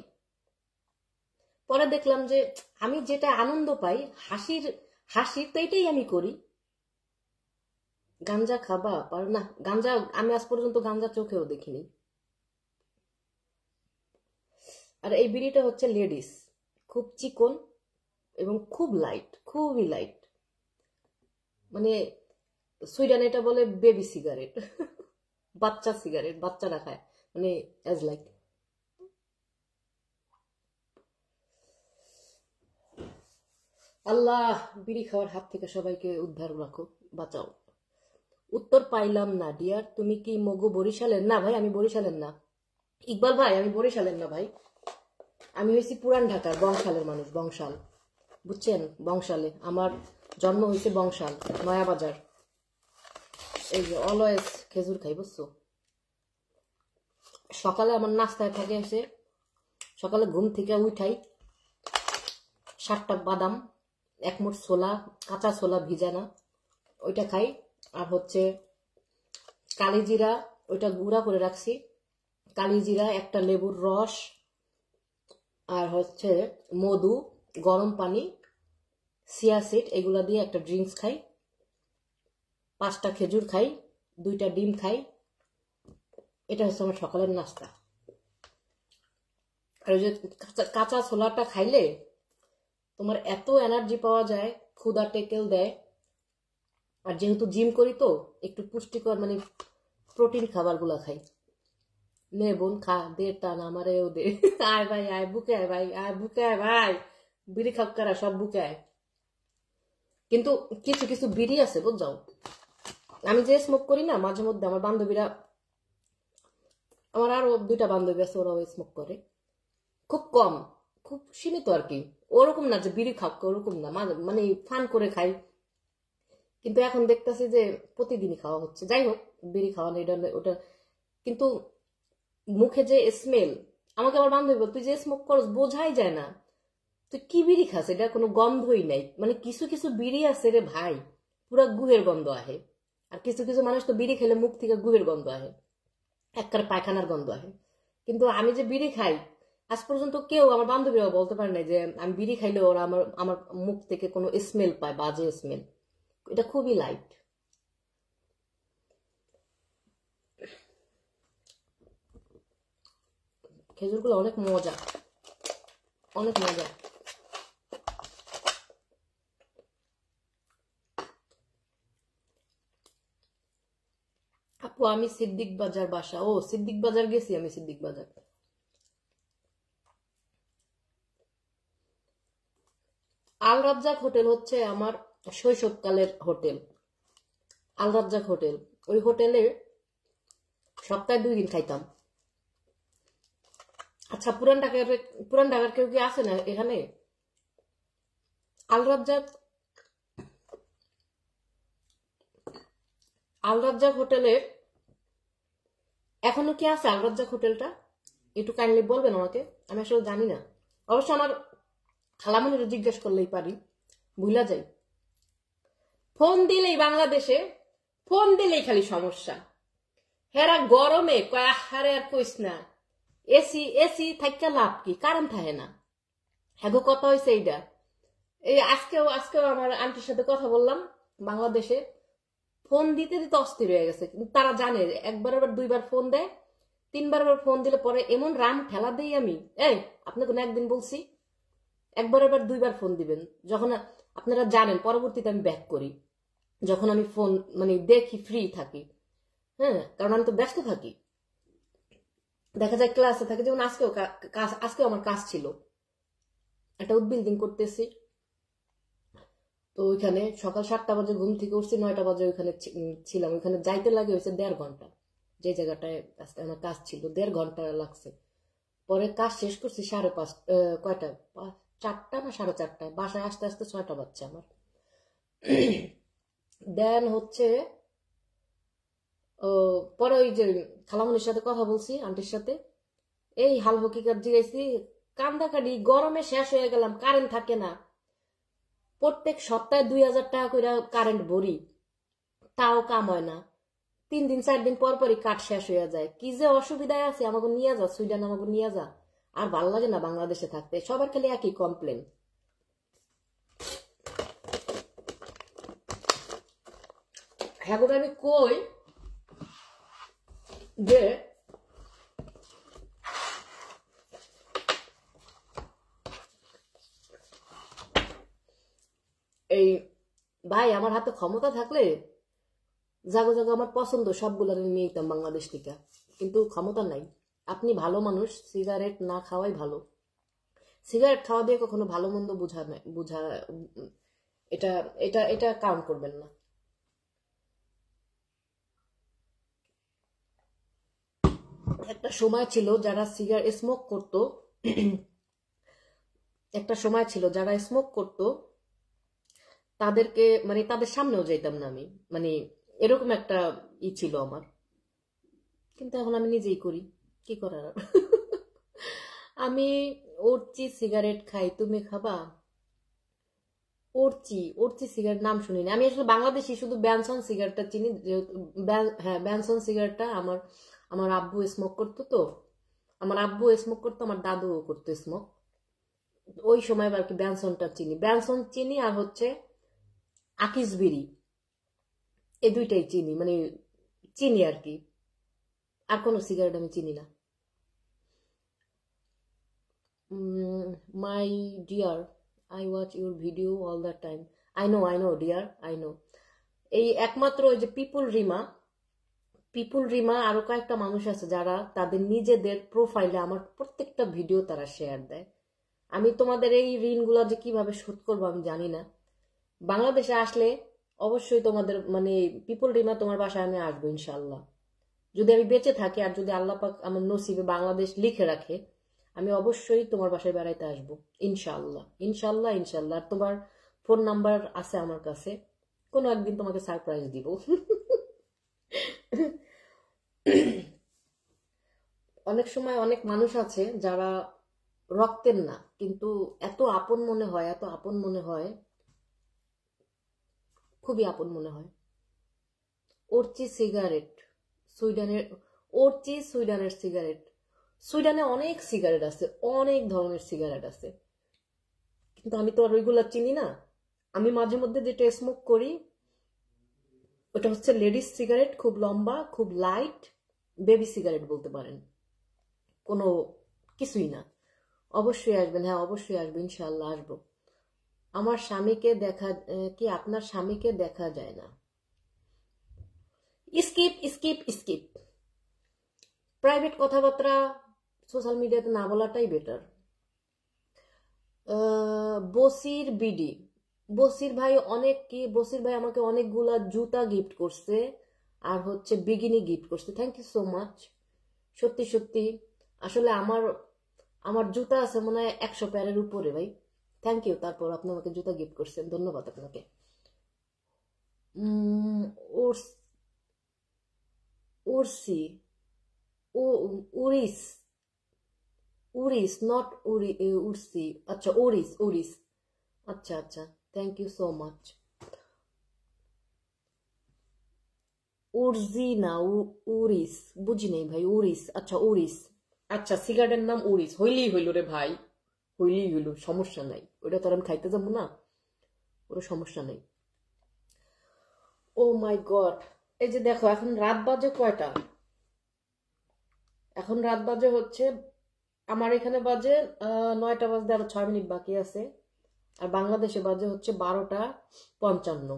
A: পরে দেখলাম যে আমি যেটা আনন্দ পাই, হাসির হাসির তো এটাই আমি করি। গাঞ্জা খাবা পার না, গাঞ্জা আমি আজ পর্যন্ত গাঞ্জা চোখেও দেখিনি। আর এই বিড়িটা হচ্ছে লেডিস, খুব চিকন এবং খুব লাইট, খুবই লাইট। মানে সুইডেন এটা বলে বেবি সিগারেট, বাচ্চা সিগারেট, বাচ্চারা খায়, মানে অ্যাজ লাইক। আল্লাহ বিড়ি খাওয়ার হাত থেকে সবাইকে উদ্ধার রাখো, বাঁচাও। উত্তর পাইলাম না ডিয়ার, তুমি কি মগু বরিশালের? না ভাই, আমি বরিশালের না। ইকবাল ভাই, আমি বরিশালের না ভাই, আমি হয়েছি পুরান ঢাকার, বংশালের মানুষ, বংশাল, বুঝছেন? বংশালে আমার জন্ম হয়েছে, বংশাল নয়াবাজার। এই যে অলওয়েজ খেজুর খাই, বুঝছো? সকালে আমার নাস্তায় থাকে এসে, সকালে ঘুম থেকে উঠাই 7টা বাদাম, এক মুঠ ছোলা, কাঁচা ছোলা ভিজানা, ওইটা খাই। আর হচ্ছে কালিজিরা, ওইটা গুঁড়া করে রাখছি, কালিজিরা, একটা লেবুর রস, আর হচ্ছে মধু, গরম পানি, সিয়া সিড, এগুলা দিয়ে একটা ড্রিঙ্কস খাই। 5টা খেজুর খাই, 2টা ডিম খাই, এটা হচ্ছে আমার সকালের নাস্তা। আর ওই যে কাঁচা ছোলাটা খাইলে তোমার এত এনার্জি পাওয়া যায়, ক্ষুধা টেকেল দেয়। আর যেহেতু জিম করি তো একটু পুষ্টিকর মানে প্রোটিন খাবারগুলা খাই। নে বোন খা, দে টান আমারেও দে। আয় ভাই আয়, বুকে আয় ভাই, আয় বুকে আয় ভাই, বিড়ি খাক্কারা সব বুকে আয়। কিন্তু কিছু কিছু বিড়ি আছে বুঝছো, আমি যে স্মোক করি না, মাঝে মধ্যে আমার বান্ধবীরা, আমার আরো 2টা বান্ধবী আছে, ওরাও স্মোক করে, খুব কম, খুব সীমিত আর কি। ওরকম না যে বিড়ি খাক, ওরকম না, মানে ফান করে খাই। কিন্তু এখন দেখতেছি যে প্রতিদিনই খাওয়া হচ্ছে। যাই হোক, বিড়ি খাওয়া নেই, এটা ওটা, কিন্তু মুখে যে স্মেল, আমাকে আমার বান্ধবী বলে, তুই যে স্মোক করস বোঝাই যায় না তুই কি বিড়ি খাস, এটা কোনো গন্ধই নাই। মানে কিছু কিছু বিড়ি আছে রে ভাই, পুরা গুহের গন্ধ আহে। আর কিছু কিছু মানুষ তো বিড়ি খেলে মুখ থেকে গুহের গন্ধ আহে, একবারে পায়খানার গন্ধ আহে। কিন্তু আমি যে বিড়ি খাই, আজ পর্যন্ত কেউ, আমার বান্ধবীরাও বলতে পারে না যে আমি বিড়ি খাইলে ওরা আমার আমার মুখ থেকে কোনো স্মেল পায়, বাজে স্মেল। এটা খুবই লাইট। খেজুরগুলো অনেক মজা, অনেক মজা। আপু আমি সিদ্দিক বাজার বাসা। ও সিদ্দিক বাজার গেছি আমি, সিদ্দিক বাজার। আল রাজ্জাক হোটেল হচ্ছে আমার শৈশবকালের হোটেল। আল রাজ্জাক হোটেল, ওই হোটেলে সপ্তাহে 2 দিন খাইতাম। আচ্ছা, পুরান ঢাকার কেউ কি আছে না এখানে? আল রাজ্জাক, আল রাজ্জাক হোটেলে এখনো কি আছে আল রাজ্জাক হোটেলটা? একটু কাইন্ডলি বলবেন আমাকে, আমি আসলে জানি না। অবশ্য আমার খালামণিরে জিজ্ঞেস করলেই পারি, ভুলা যাই। ফোন দিলেই বাংলাদেশে, ফোন দিলেই খালি সমস্যা। হেরা গরমে কয় আহারে আর কইস না, এসি এসি থাকা লাভ কি, কারেন্ট থাকে না। হ্যাঁ গো, কথা হয়েছে এইটা। এই আজকেও আমার আন্টির সাথে কথা বললাম, বাংলাদেশে ফোন দিতে দিতে অস্থির হয়ে গেছে। কিন্তু তারা জানে একবার আবার 2বার ফোন দেয়, 3বার আবার ফোন দিলে পরে এমন রাম ঠেলা দেই আমি। এই আপনাকে একদিন বলছি একবার আবার 2বার ফোন দিবেন, যখন আপনারা জানেন পরবর্তীতে আমি ব্যাক করি, যখন আমি ফোন মানে দেখি ফ্রি থাকি। হ্যাঁ, কারণ আমি তো ব্যস্ত থাকি, দেখা যায় ক্লাসে থাকে। যেমন আজকেও আমার কাজ ছিল, একটা উদ্বিল্ডিং করতেছি। তো ওইখানে সকাল 7টা বাজে ঘুম থেকে উঠছি, 9টা বাজে ওইখানে ছিলাম। ওইখানে যাইতে লাগে হয়েছে 1.5 ঘন্টা। যে জায়গাটায় আজকে আমার কাজ ছিল 1.5 ঘন্টা লাগছে। পরে কাজ শেষ করছি 5:30, কয়টা, 4টা না 4:30, বাসায় আসতে আসতে 6টা বাজছে আমার। দেন হচ্ছে পরে ওই যে খালামুনির সাথে কথা বলছি, আন্টির সাথে, এই হাল হকিকার জিগাইছি, কান্দাকাটি, গরমে শেষ হয়ে গেলাম, কারেন্ট থাকে না। প্রত্যেক সপ্তাহে 2,000 টাকা করে কারেন্ট ভরি, তাও কাম হয় না। 3 দিন 4 দিন পর পরই কাঠ শেষ হয়ে যায়। কি যে অসুবিধায় আছে, আমাকে নিয়ে যা সুইডেন, আমাকে নিয়ে যা। আর ভাল লাগে না বাংলাদেশে থাকতে, সবার খালি একই কমপ্লেন। হ্যাঁ আমি কই যে এই ভাই আমার হাতে ক্ষমতা থাকলে জাগো জাগো আমার পছন্দ সবগুলো আমি নিয়ে যেতাম বাংলাদেশ থেকে, কিন্তু ক্ষমতা নাই। আপনি ভালো মানুষ, সিগারেট না খাওয়াই ভালো। সিগারেট খাওয়া দিয়ে কখনো ভালো মন্দ বুঝা, এটা এটা এটা কাউন্ট করবেন না। একটা সময় ছিল যারা সিগারেট স্মোক করতো, একটা সময় ছিল যারা স্মোক করতো তাদেরকে মানে তাদের সামনেও যাইতাম না আমি, মানে এরকম একটা ছিল আমার। কিন্তু এখন আমি নিজেই করি, কি করার আর। আমি উঠছি, সিগারেট খাই, তুমি খাবা? উঠছি সিগারেট নাম শুনিনি আমি। আসলে বাংলাদেশি শুধু ব্যানসন সিগারেটটা চিনি, যেহেতু হ্যাঁ ব্যানসন সিগারেটটা আমার আমার আব্বু স্মোক করতো। তো আমার আব্বু স্মোক করতো, আমার দাদুও করতো স্মোক। ওই সময় আর কি ব্যানসনটা চিনি, ব্যানসন চিনি, আর হচ্ছে আকিস বিড়ি, এই দুইটাই চিনি, মানে চিনি আর কি, আর কোনো সিগারেট আমি চিনি না। My dear, I watch your video all the time. I know dear, I know. এই একমাত্র ওই যে পিপুল রিমা আরো কয়েকটা মানুষ আছে যারা তাদের নিজেদের প্রোফাইলে আমার প্রত্যেকটা ভিডিও তারা শেয়ার দেয়। আমি তোমাদের এই ঋণগুলো যে কিভাবে শোধ করবো আমি জানি না। বাংলাদেশে আসলে অবশ্যই তোমাদের মানে পিপুল রিমা তোমার বাসায় আমি আসবো ইনশাল্লাহ, যদি আমি বেঁচে থাকি আর যদি আল্লাহ পাক আমার নসিবে বাংলাদেশ লিখে রাখে, আমি অবশ্যই তোমার বাসায় বেড়াইতে আসবো ইনশাল্লাহ ইনশাল্লাহ ইনশাল্লাহ। আর তোমার ফোন নাম্বার আছে আমার কাছে, কোনো একদিন তোমাকে সারপ্রাইজ দিব। অনেক সময় অনেক মানুষ আছে যারা রক্তের না, কিন্তু এত আপন মনে হয়, এত আপন মনে হয়, খুবই আপন মনে হয়। ওরচি সিগারেট, সুইডেনের সুইডেনের সিগারেট। সুইডেনে অনেক সিগারেট আছে, অনেক ধরনের সিগারেট আছে, কিন্তু আমি তো আর ওইগুলা চিনি না। আমি মাঝে মধ্যে যেটা স্মোক করি ওটা হচ্ছে লেডিস সিগারেট, খুব লম্বা, খুব লাইট, বেবি সিগারেট বলতে পারেন, কোনো কিছুই না। অবশ্যই আসবেন, হ্যাঁ অবশ্যই আসবেন, ইনশাআল্লাহ আসবো। আমার স্বামীকে দেখা কি আপনার স্বামীকে দেখা যায় না? স্কিপ স্কিপ স্কিপ, প্রাইভেট কথাবার্তা সোশ্যাল মিডিয়াতে না বলাটাই বেটার। বসির ভাই বসির ভাই আমাকে অনেকগুলা জুতা গিফট করছে আর হচ্ছে বিগিনি গিফট করছে, থ্যাংক ইউ সো মাচ। সত্যি সত্যি আসলে আমার জুতা আছে মনে হয় 100 প্যারের উপরে ভাই, থ্যাংক ইউ। তারপর আপনি আমাকে জুতা গিফট করছেন, ধন্যবাদ আপনাকে। উরসি উরিস উরিস নট উরসি, আচ্ছা উরিস, আচ্ছা আচ্ছা, থ্যাংক ইউ সো মাচ। উরজি না উরিস, বুঝি নেই ভাই, উরিস, আচ্ছা উরিস, আচ্ছা সিগারেটের নাম উরিস, হইলেই হইল রে ভাই, হইলেই হইল, সমস্যা নাই, ওটা তো আর আমি খাইতে যাবো না, ওটা সমস্যা নাই। ও মাই গড, এই যে দেখো এখন রাত বাজে কয়টা, এখন রাত বাজে হচ্ছে আমার এখানে বাজে 9টা বাজতে আরো 6 মিনিট বাকি আছে, আর বাংলাদেশে বাজে হচ্ছে 12টা 55,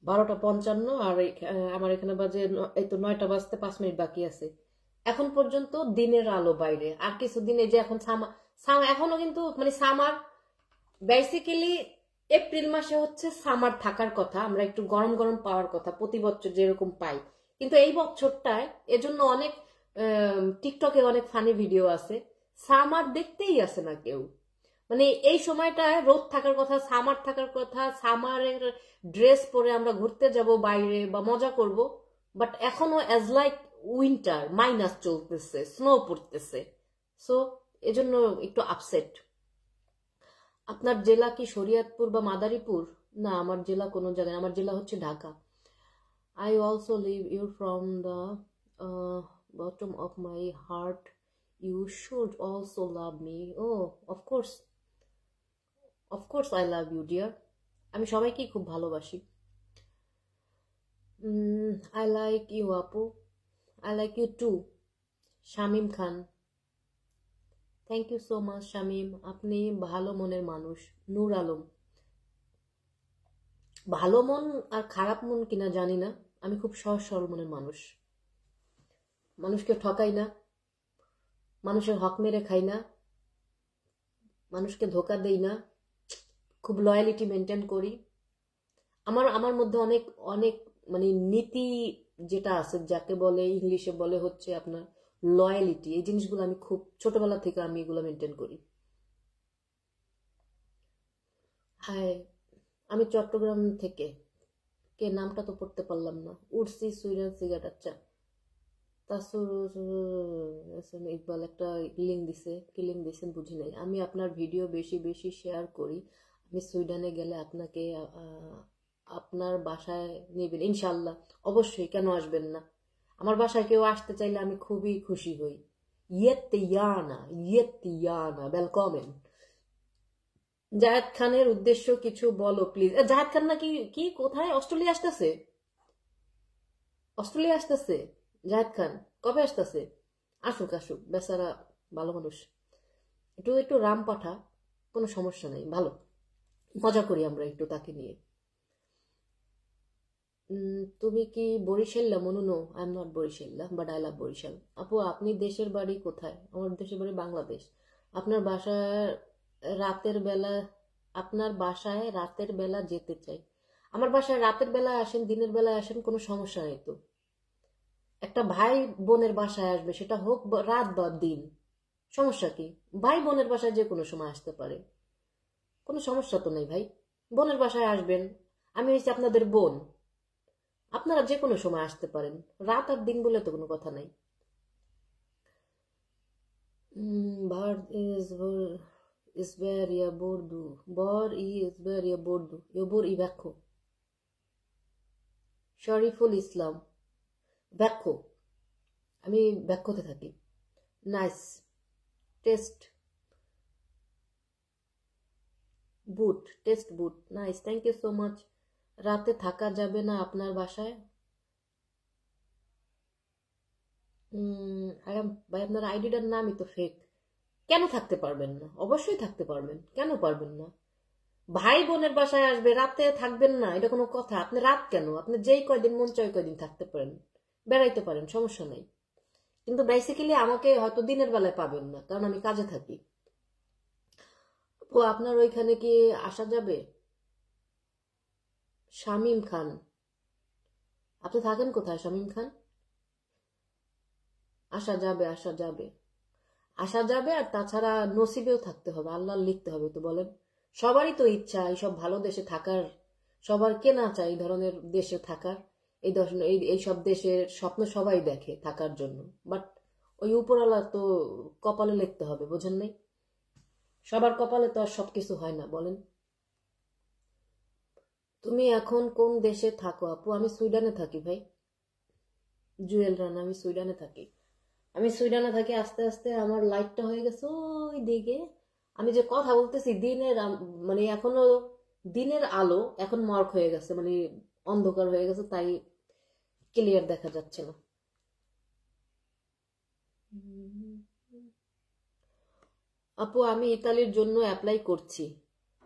A: 12টা 55, আর আমার এখানে বাজে এই তো 9টা বাজতে 5 মিনিট বাকি আছে। এখন পর্যন্ত দিনের আলো বাইরে, আর কিছুদিন এই যে এখন এখনো কিন্তু মানে সামার, বেসিক্যালি এপ্রিল মাসে হচ্ছে সামার থাকার কথা, আমরা একটু গরম গরম পাওয়ার কথা প্রতি বছর যেরকম পাই, কিন্তু এই বছরটায় এজন্য অনেক টিকটকে অনেক ফানি ভিডিও আছে, সামার দেখতেই আসে না কেউ। মানে এই সময়টায় রোদ থাকার কথা, সামার থাকার কথা, সামারের ড্রেস পরে আমরা ঘুরতে যাব বাইরে বা মজা করব, বাট এখনো অ্যাজ লাইক উইন্টার, মাইনাস চলতেছে, স্নো পড়তেছে, সো এজন্য একটু আপসেট। আপনার জেলা কি শরীয়তপুর বা মাদারীপুর? না, আমার জেলা কোনো জায়গায়, আমার জেলা হচ্ছে Dhaka. I also leave you from the bottom of my heart. You should also love me. Oh, of course I love you, dear. আমি সবাইকেই খুব ভালোবাসি। I like you, আপু। I like you too. Shamim Khan, thank you so much Shamim, আপনি ভালো মনের মানুষ। নূর আলম, ভালো মন আর খারাপ মন কিনা জানি না, আমি খুব সহজ সরল মনের মানুষ, মানুষকে ঠকাই না, মানুষের হক মেরে খাই না, মানুষকে ধোকা দেই না, খুব লয়ালিটি মেনটেন করি। আমার মধ্যে অনেক অনেক মানে নীতি যেটা আছে, যাকে বলে ইংলিশে বলে হচ্ছে আপনার লয়ালিটি, এই জিনিসগুলো আমি খুব ছোটবেলা থেকে আমি এগুলো মেনটেন করি। হাই, আমি চট্টগ্রাম থেকে, কে নামটা তো পড়তে পারলাম না, উঠছি সুইডেন সিগারেট, আচ্ছা তাসুর ইকবাল একটা লিঙ্ক দিছে, কি লিঙ্ক দিছেন বুঝি নাই। আমি আপনার ভিডিও বেশি বেশি শেয়ার করি, আমি সুইডেনে গেলে আপনাকে আপনার বাসায় নেবেন ইনশাল্লাহ, অবশ্যই, কেন আসবেন না, আমার বাসায় কেউ আসতে চাইলে আমি খুবই খুশি হই। ইয়েতিয়ানা ওয়েলকামেন। জাহেদ খানের উদ্দেশ্য কিছু বলো প্লিজ। জাহেদ খান নাকি কি কোথায় অস্ট্রেলিয়া আসতেছে? অস্ট্রেলিয়া আসতেছে জাহেদ খান, কবে আসতেছে? আসুক আসুক, বেচারা ভালো মানুষ, একটু একটু রাম পাঠা, কোনো সমস্যা নেই, ভালো মজা করি আমরা একটু তাকে নিয়ে। তুমি কি বরিশাল্লা? মনু, নো, আই এম নট বরিশাল্লা, বাট আই লাভ বরিশাল। আপু আপনি দেশের বাড়ি কোথায়? আমার দেশের বাড়ি বাংলাদেশ। আপনার বাসায় রাতের বেলা, আপনার বাসায় রাতের বেলা যেতে চাই। আমার বাসায় রাতের বেলা আসেন, দিনের বেলা আসেন, কোনো সমস্যা নেই তো। একটা ভাই বোনের বাসায় আসবে, সেটা হোক রাত বা দিন, সমস্যা কি? ভাই বোনের বাসায় যে কোনো সময় আসতে পারে, কোনো সমস্যা তো নেই ভাই। বোনের বাসায় আসবেন, আমি হচ্ছি আপনাদের বোন, আপনারা যে কোনো সময় আসতে পারেন, রাত আর দিন বলে তো কোনো কথা নাই। বার is very bordu, bor is very bordu, yobor I ব্যাখ্য, Shariful Islam ব্যাখ্য, আমি ব্যাখ্যতে থাকি। নাইস টেস্ট বুট, টেস্ট বুট, nice, thank you so much. রাতে থাকা যাবে না আপনার বাসায়? ভাই আপনার আইডিটার নামই তো ফেক, কেন থাকতে পারবেন না? অবশ্যই থাকতে পারবেন, কেন পারবেন না? ভাই বোনের বাসায় আসবে, রাতে থাকবেন না, এটা কোনো কথা? আপনি রাত কেন, আপনি যেই কয়দিন মন চায় কয়দিন থাকতে পারেন, বেড়াইতে পারেন, সমস্যা নাই। কিন্তু বেসিক্যালি আমাকে হয়তো দিনের বেলায় পাবেন না, কারণ আমি কাজে থাকি। ও আপনার ওইখানে কি আসা যাবে? শামীম খান, আপনি থাকেন কোথায় শামীম খান? আসা যাবে, আসা যাবে, আসা যাবে। আর তাছাড়া নসিবেও থাকতে হবে, আল্লাহ লিখতে হবে তো, বলেন। সবারই তো ইচ্ছা এইসব ভালো দেশে থাকার, সবার কে না চায় এই ধরনের দেশে থাকার? এইসব দেশের স্বপ্ন সবাই দেখে থাকার জন্য, বাট ওই উপরওয়ালা তো কপালে লিখতে হবে, বোঝেন নাই? সবার কপালে তো আর সবকিছু হয় না, বলেন। তুমি এখন কোন দেশে থাকো আপু? আমি সুইডেনে থাকি ভাই, জুয়েল রানা, আমি সুইডেনে থাকি। আমি সুইডেনে থাকি, আস্তে আস্তে আমার লাইটটা হয়ে গেছে ওই দিকে। আমি যে কথা বলতেছি দিনের মানে এখনো দিনের আলো, এখন মর্ক হয়ে গেছে, মানে অন্ধকার হয়ে গেছে, তাই ক্লিয়ার দেখা যাচ্ছে না। আপু আমি ইতালির জন্য অ্যাপ্লাই করছি।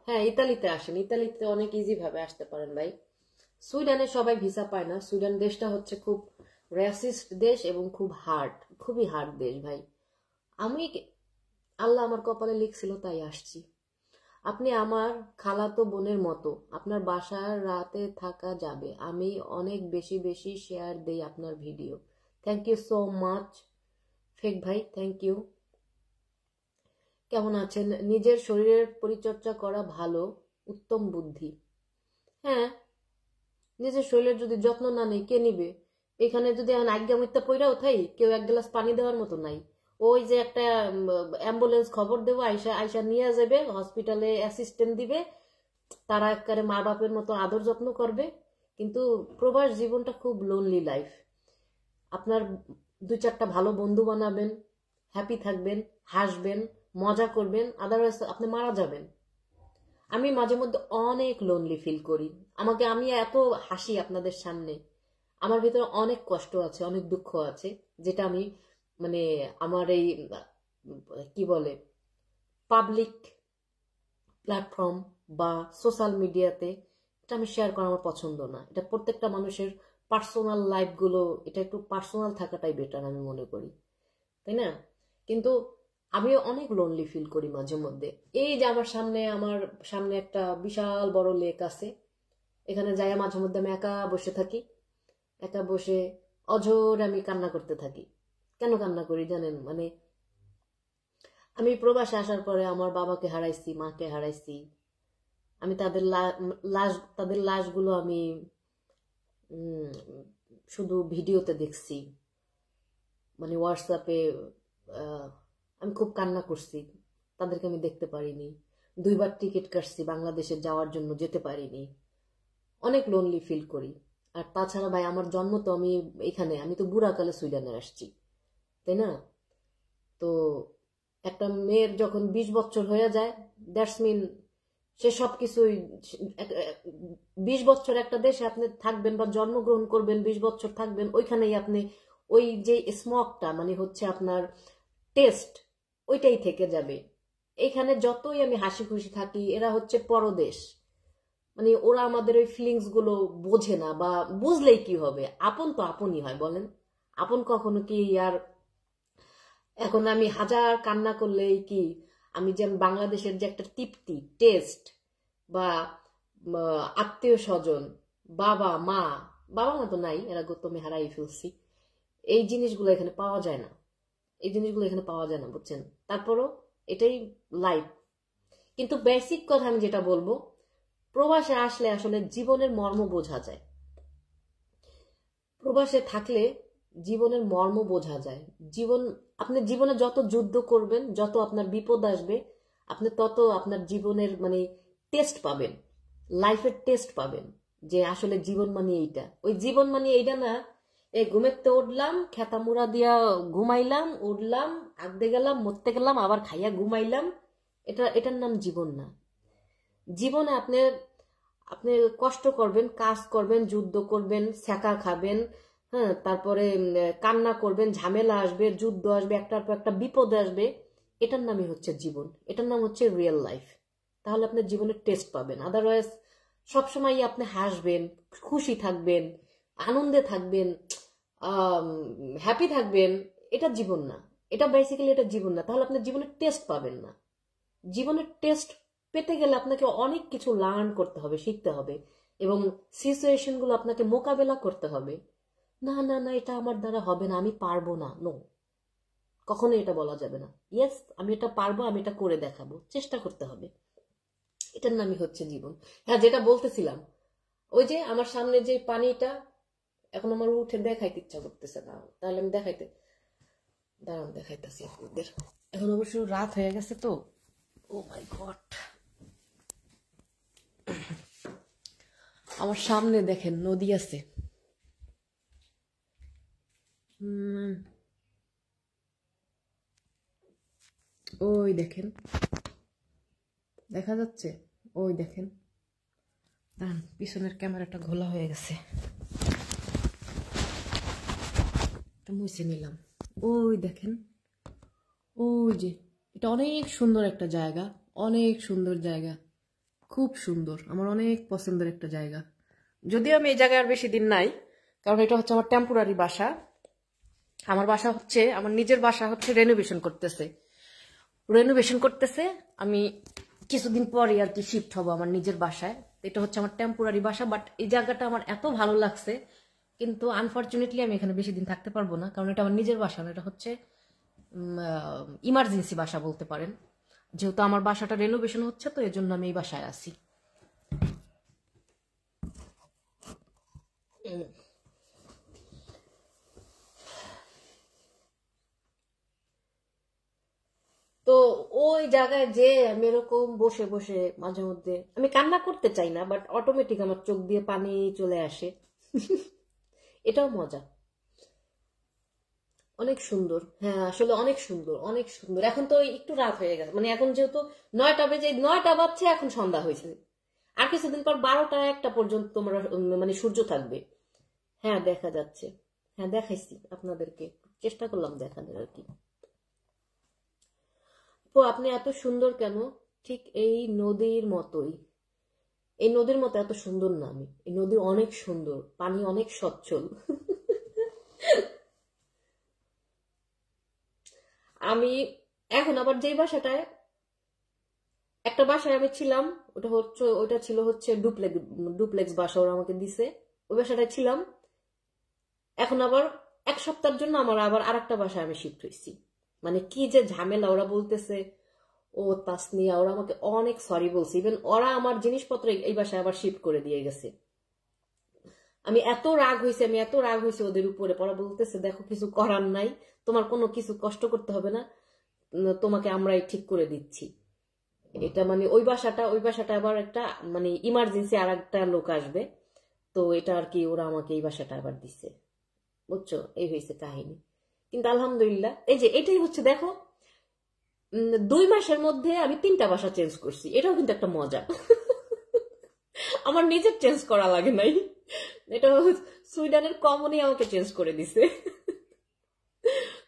A: হ্যাঁ, ইতালিতে আসেন, ইতালিতে অনেক ইজি ভাবে আসতে পারেন ভাই। সুইডেনে সবাই ভিসা পায় না, সুইডেন দেশটা হচ্ছে খুব র্যাসিস্ট দেশ এবং খুব হার্ড, খুবই হার্ড দেশ ভাই। আমি আল্লাহ আমার কপালে লিখছিল তাই আসছি। আপনি আমার খালাতো বোনের মতো, আপনার বাসার রাতে থাকা যাবে, আমি অনেক বেশি বেশি শেয়ার দেই আপনার video. Thank you so much fake ভাই, থ্যাংক ইউ। কেমন আছেন? নিজের শরীরের পরিচর্যা করা ভালো, উত্তম বুদ্ধি। হ্যাঁ, নিজের শরীরের যদি যত্ন না নেই কে নিবে? এখানে যদি এখন আজ্ঞা মিথ্যা পইরাও থাই, কেউ এক গ্লাস পানি দেওয়ার মতো নাই। ওই যে একটা অ্যাম্বুলেন্স খবর দেবো, আইসা আইসা নিয়ে যাবে, হসপিটালে অ্যাসিস্ট্যান্ট দিবে, তারা একবারে মা বাপের মতো আদর যত্ন করবে। কিন্তু প্রবাস জীবনটা খুব লোনলি লাইফ। আপনার দুই চারটা ভালো বন্ধু বানাবেন, হ্যাপি থাকবেন, হাসবেন, মজা করবেন, আদারওয়াইজ আপনি মারা যাবেন। আমি মাঝে মধ্যে অনেক লোনলি ফিল করি, আমি এত হাসি আপনাদের সামনে, আমার ভিতরে অনেক কষ্ট আছে, অনেক দুঃখ আছে, যেটা আমি মানে আমার এই কি বলে পাবলিক প্ল্যাটফর্ম বা সোশ্যাল মিডিয়াতে এটা আমি শেয়ার করা আমার পছন্দ না। এটা প্রত্যেকটা মানুষের পার্সোনাল লাইফগুলো, এটা একটু পার্সোনাল থাকাটাই বেটার আমি মনে করি, তাই না? কিন্তু আমি অনেক লোনলি ফিল করি মাঝে মধ্যে। এই যে আমার সামনে একটা বিশাল বড় লেক আছে, এখানে যাই মাঝে মধ্যে আমি একা বসে থাকি, একা বসে অঝোর আমি কান্না করতে থাকি। কেন কান্না করি জানেন? মানে আমি প্রবাসে আসার পরে আমার বাবাকে হারাইছি, মাকে হারাইছি, আমি তাদের লাশগুলো আমি শুধু ভিডিওতে দেখছি, মানে হোয়াটসঅ্যাপে। আমি খুব কান্না করছি, তাদেরকে আমি দেখতে পারিনি। 2বার টিকিট কাটছি বাংলাদেশে যাওয়ার জন্য, যেতে পারিনি। অনেক লোনলি ফিল করি। আর তাছাড়া ভাই আমার জন্ম তো আমি তো বুড়াকালে সুইডেনে আসছি, তাই না? তো একটা মেয়ের যখন 20 বছর হয়ে যায়, দ্যাটস মিন সে সবকিছুই 20 বছর একটা দেশে আপনি থাকবেন বা জন্মগ্রহণ করবেন, 20 বছর থাকবেন, ওইখানেই আপনি ওই যে স্মগটা মানে হচ্ছে আপনার টেস্ট, ওইটাই থেকে যাবে। এখানে যতই আমি হাসি খুশি থাকি, এরা হচ্ছে পরদেশ, মানে ওরা আমাদের ওই ফিলিংস গুলো বোঝে না, বা বুঝলেই কি হবে, আপন তো আপনই হয় বলেন। আপন কখনো কি আর, এখন আমি হাজার কান্না করলেই কি আমি যে বাংলাদেশের যে একটা তৃপ্তি টেস্ট, বা আত্মীয় স্বজন, বাবা মা, বাবা মা তো নাই, এরা গৌতমে হারাই ফেলছি, এই জিনিসগুলো এখানে পাওয়া যায় না, এই জিনিসগুলো এখানে পাওয়া যায় না, বুঝছেন। তারপরও এটাই লাইফ। কিন্তু বেসিক কথা আমি যেটা বলবো, প্রবাসে আসলে আসলে জীবনের মর্ম বোঝা যায়। প্রবাসে থাকলে জীবনের মর্ম বোঝা যায়। জীবন, আপনি জীবনে যত যুদ্ধ করবেন, যত আপনার বিপদ আসবে, আপনি তত আপনার জীবনের মানে টেস্ট পাবেন, লাইফের টেস্ট পাবেন, যে আসলে জীবন মানে এইটা। ওই জীবন মানে এইটা না, এই ঘুমেতে উঠলাম, খেতা মুড়া দিয়া ঘুমাইলাম, উঠলাম, আগতে গেলাম, মরতে গেলাম, আবার খাইয়া ঘুমাইলাম, এটার নাম জীবন না। জীবনে আপনি আপনি কষ্ট করবেন, কাজ করবেন, যুদ্ধ করবেন, ছ্যাঁকা খাবেন, হ্যাঁ, তারপরে কান্না করবেন, ঝামেলা আসবে, যুদ্ধ আসবে, একটার পর একটা বিপদ আসবে, এটার নামই হচ্ছে জীবন, এটার নাম হচ্ছে রিয়েল লাইফ। তাহলে আপনার জীবনের টেস্ট পাবেন। আদারওয়াইজ সবসময় আপনি হাসবেন, খুশি থাকবেন, আনন্দে থাকবেন, হ্যাপি থাকবেন, এটা জীবন না, এটা বেসিক্যালি এটা জীবন না। তাহলে আপনার জীবনের টেস্ট পাবেন না। জীবনের টেস্ট পেতে গেলে আপনাকে অনেক কিছু লার্ন করতে হবে, শিখতে হবে, এবং সিচুয়েশন গুলো আপনাকে মোকাবেলা করতে হবে। না না না, এটা আমার দ্বারা হবে না, আমি পারবো না, নো, কখনো এটা বলা যাবে না। ইয়েস, আমি এটা পারবো, আমি এটা করে দেখাবো, চেষ্টা করতে হবে, এটার নামই হচ্ছে জীবন। হ্যাঁ, যেটা বলতেছিলাম, ওই যে আমার সামনে যে পানিটা, এখন আমার উঠে দেখাইতে ইচ্ছা করতেছে না, তাহলে আমি দাঁড়ান দেখাইতেছি আপনাদের। এখন অবশ্য রাত হয়ে গেছে তো, ও মাই গড, আমার সামনে দেখেন নদী আছে, ওই দেখেন, দেখা যাচ্ছে, ওই দেখেন, দাঁড়ান, পিছনের ক্যামেরাটা ঘোলা হয়ে গেছে, মুছে নিলাম। ওই দেখেন, ওই যে, এটা অনেক সুন্দর একটা জায়গা, অনেক সুন্দর জায়গা, খুব সুন্দর, আমার অনেক পছন্দের একটা জায়গা। যদিও আমি এই জায়গায় আর বেশি দিন নাই, কারণ এটা হচ্ছে আমার টেম্পোরারি বাসা। আমার বাসা হচ্ছে, আমার নিজের বাসা হচ্ছে রেনোভেশন করতেছে। আমি কিছুদিন পরে আর কি শিফট হব আমার নিজের বাসায়। এটা হচ্ছে আমার টেম্পোরারি বাসা, বাট এই জায়গাটা আমার এত ভালো লাগছে, কিন্তু আনফরচুনেটলি আমি এখানে বেশি দিন থাকতে পারবো না, কারণ এটা আমার নিজের বাসা না, এটা হচ্ছে ইমার্জেন্সি বাসা বলতে পারেন। যেহেতু আমার বাসাটা রেনোভেশন হচ্ছে, তো এজন্য আমি এই বাসায় আছি। তো ওই জায়গায় যে আমি এরকম বসে বসে মাঝে মধ্যে, আমি কান্না করতে চাই না, বাট অটোমেটিক আমার চোখ দিয়ে পানি চলে আসে। এটাও মজা, অনেক সুন্দর। হ্যাঁ, আসলে অনেক সুন্দর, অনেক সুন্দর। এখন তো একটু রাত হয়ে গেছে, মানে এখন যেহেতু 9টা বেজে, 9টা বাজছে, এখন সন্ধ্যা হয়েছে। আর কিছুদিন পর 12টা 1টা পর্যন্ত তোমরা মানে সূর্য থাকবে। হ্যাঁ, দেখা যাচ্ছে, হ্যাঁ দেখাইছি আপনাদেরকে, চেষ্টা করলাম দেখানোর আর কি। তো আপনি এত সুন্দর কেন? ঠিক এই নদীর মতোই, এই নদীর মতো এত সুন্দর না আমি, এই নদী অনেক সুন্দর, পানি অনেক সচ্ছল। আমি এখন আবার যেই বাসাটায়, একটা বাসায় আমি ছিলাম, ওটা ছিল হচ্ছে ডুপ্লেক্স বাসা, ওরা আমাকে দিছে, ওই বাসাটায় ছিলাম। এখন আবার 1 সপ্তাহের জন্য আমার আবার আরেকটা বাসায় আমি শিফট হয়েছি। মানে কি যে ঝামেলা, ওরা বলতেছে, ও তাসনিয়া, ওরা আমাকে অনেক সরি বলছে, ইভেন ওরা আমার জিনিসপত্র এই বাসায় আবার শিফট করে দিয়ে গেছে। আমি এত রাগ হয়েছে ওদের উপরে। পরে বলতেছে, দেখো কিছু করার নাই, তোমার কোনো কিছু কষ্ট করতে হবে না, তোমাকে আমরাই ঠিক করে দিচ্ছি। এটা মানে ওই বাসাটা আবার একটা মানে ইমার্জেন্সি আর একটা লোক আসবে, তো এটা আর কি ওরা আমাকে এই বাসাটা আবার দিচ্ছে, বুঝছো, এই হয়েছে কাহিনী। কিন্তু আলহামদুলিল্লাহ, এই যে এটাই হচ্ছে, দেখো 2 মাসের মধ্যে আমি 3টা বাসা চেঞ্জ করছি, এটাও কিন্তু একটা মজা। আমার নিজের চেঞ্জ করা লাগে নাই, এটা সুইডেনের কমনই আমাকে চেঞ্জ করে দিছে।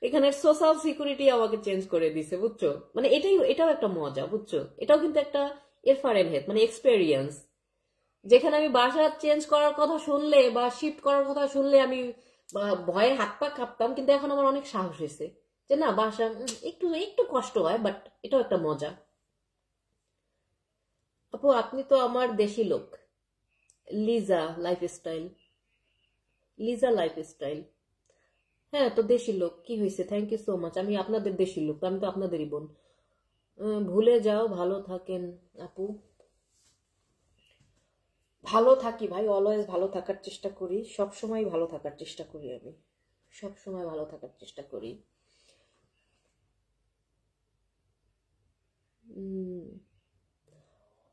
A: এখানের সোশ্যাল সিকিউরিটি আমাকে চেঞ্জ করে দিছে, বুঝছো? মানে এটাও একটা মজা, বুঝছো? এটাও কিন্তু একটা এরফারেনহেত, মানে এক্সপেরিয়েন্স। যেখানে আমি বাসা চেঞ্জ করার কথা শুনলে বা শিফট করার কথা শুনলে আমি ভয়ে হাত পা কাঁপতাম, কিন্তু এখন আমার অনেক সাহস হয়েছে যে না, বাসা একটু একটু কষ্ট হয়, বাট এটাও একটা মজা। আপু আপনি তো আমার দেশি লোক। Liza lifestyle, Liza lifestyle. হ্যাঁ তো দেশি লোক, কি হয়েছে? Thank you so much. আমি আপনাদের দেশি লোক, আমি তো আপনাদেরই বোন। ভুলে যাও, ভালো থাকেন আপু। ভালো থাকি ভাই, অলওয়েজ ভালো থাকার চেষ্টা করি, সব সময় ভালো থাকার চেষ্টা করি, আমি সব সময় ভালো থাকার চেষ্টা করি।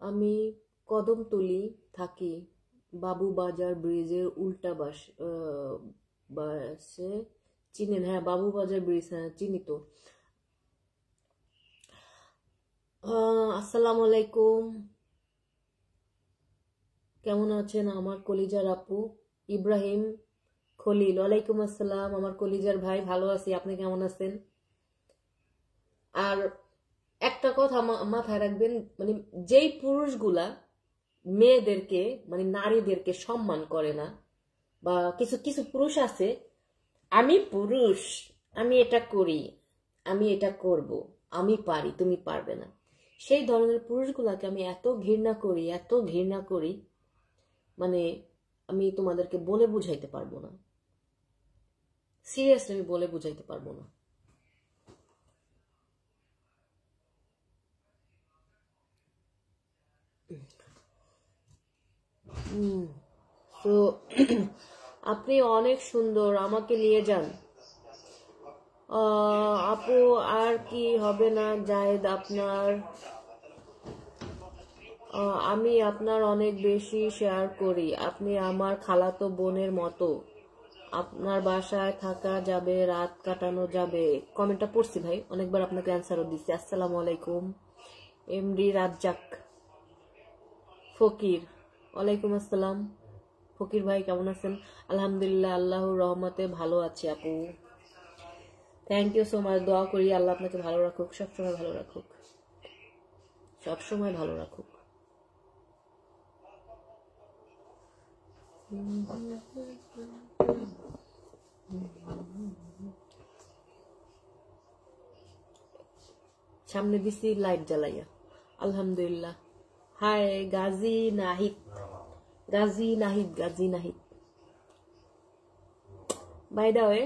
A: আমি কদমতলী থাকি, বাবুবাজার ব্রিজের উল্টা বাসে। চিনেন? হ্যাঁ বাবুবাজার ব্রিজ, হ্যাঁ চিনি তো। আসসালামু আলাইকুম, কেমন আছেন আমার কলিজার আপু? ইব্রাহিম খলিল, ওয়ালাইকুম আসসালাম আমার কলিজার ভাই, ভালো আছি, আপনি কেমন আছেন? আর একটা কথা মাথায় রাখবেন, মানে যেই পুরুষগুলা মেয়েদেরকে, মানে নারীদেরকে সম্মান করে না, বা কিছু কিছু পুরুষ আছে, আমি পুরুষ, আমি এটা করি, আমি এটা করব, আমি পারি, তুমি পারবে না, সেই ধরনের পুরুষগুলাকে আমি এত ঘৃণা করি, এত ঘৃণা করি, মানে আমি তোমাদেরকে বলে বুঝাইতে পারবো না। সিরিয়াসলি আমি বলে বুঝাইতে পারবো না। তো আপনি অনেক সুন্দর, আমাকে নিয়ে যান। আপু আর কি হবে না জায়েদ আপনার? আমি আপনার অনেক বেশি শেয়ার করি, আপনি আমার খালাতো বোনের মতো, আপনার বাসায় থাকা যাবে, রাত কাটানো যাবে। কমেন্টটা পড়ছি ভাই, অনেকবার আপনাকে অ্যান্সারও দিচ্ছি। আসসালামু আলাইকুম এমডি রাজ্জাক। ফকির, ওয়ালাইকুম আসসালাম। ফকির ভাই কেমন আছেন? আলহামদুলিল্লাহ, আল্লাহর রহমতে ভালো আছি আপু। থ্যাংক ইউ সো মাচ, দোয়া করি আল্লাহ আপনাকে ভালো রাখুক, সবসময় ভালো রাখুক, সবসময় ভালো রাখুক। সামনে দিছি লাইট জ্বালাইয়া, আলহামদুলিল্লাহ। Hi Gazi Nahid, Gazi Nahid, Gazi Nahid. By the way,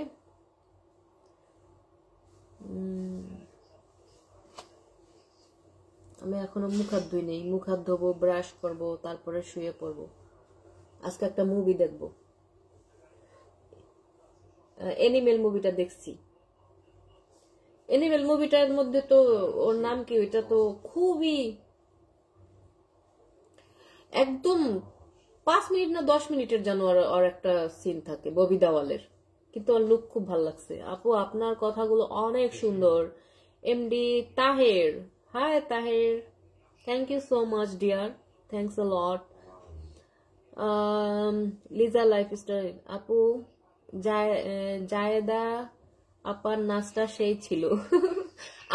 A: আমি এখনো মুখ হাত ধুই নেই, মুখ হাত ধোবো, ব্রাশ করবো, তারপরে শুয়ে পড়বো। আজকে একটা মুভি দেখবো, এনিমেল মুভিটা দেখছি। এনিমেল মুভিটার মধ্যে তো ওর নাম কি, ওইটা তো খুবই একদম 5 মিনিট না 10 মিনিটের যেন ওর একটা সিন থাকে ববি দেওয়ালের, কিন্তু ওর লুক খুব ভালো লাগছে। আপু আপনার কথাগুলো অনেক সুন্দর। MD Taher, hi Taher, thank you so much dear, thanks a lot. Liza lifestyle আপু, জায়েদা আপার নাচটা সেই ছিল।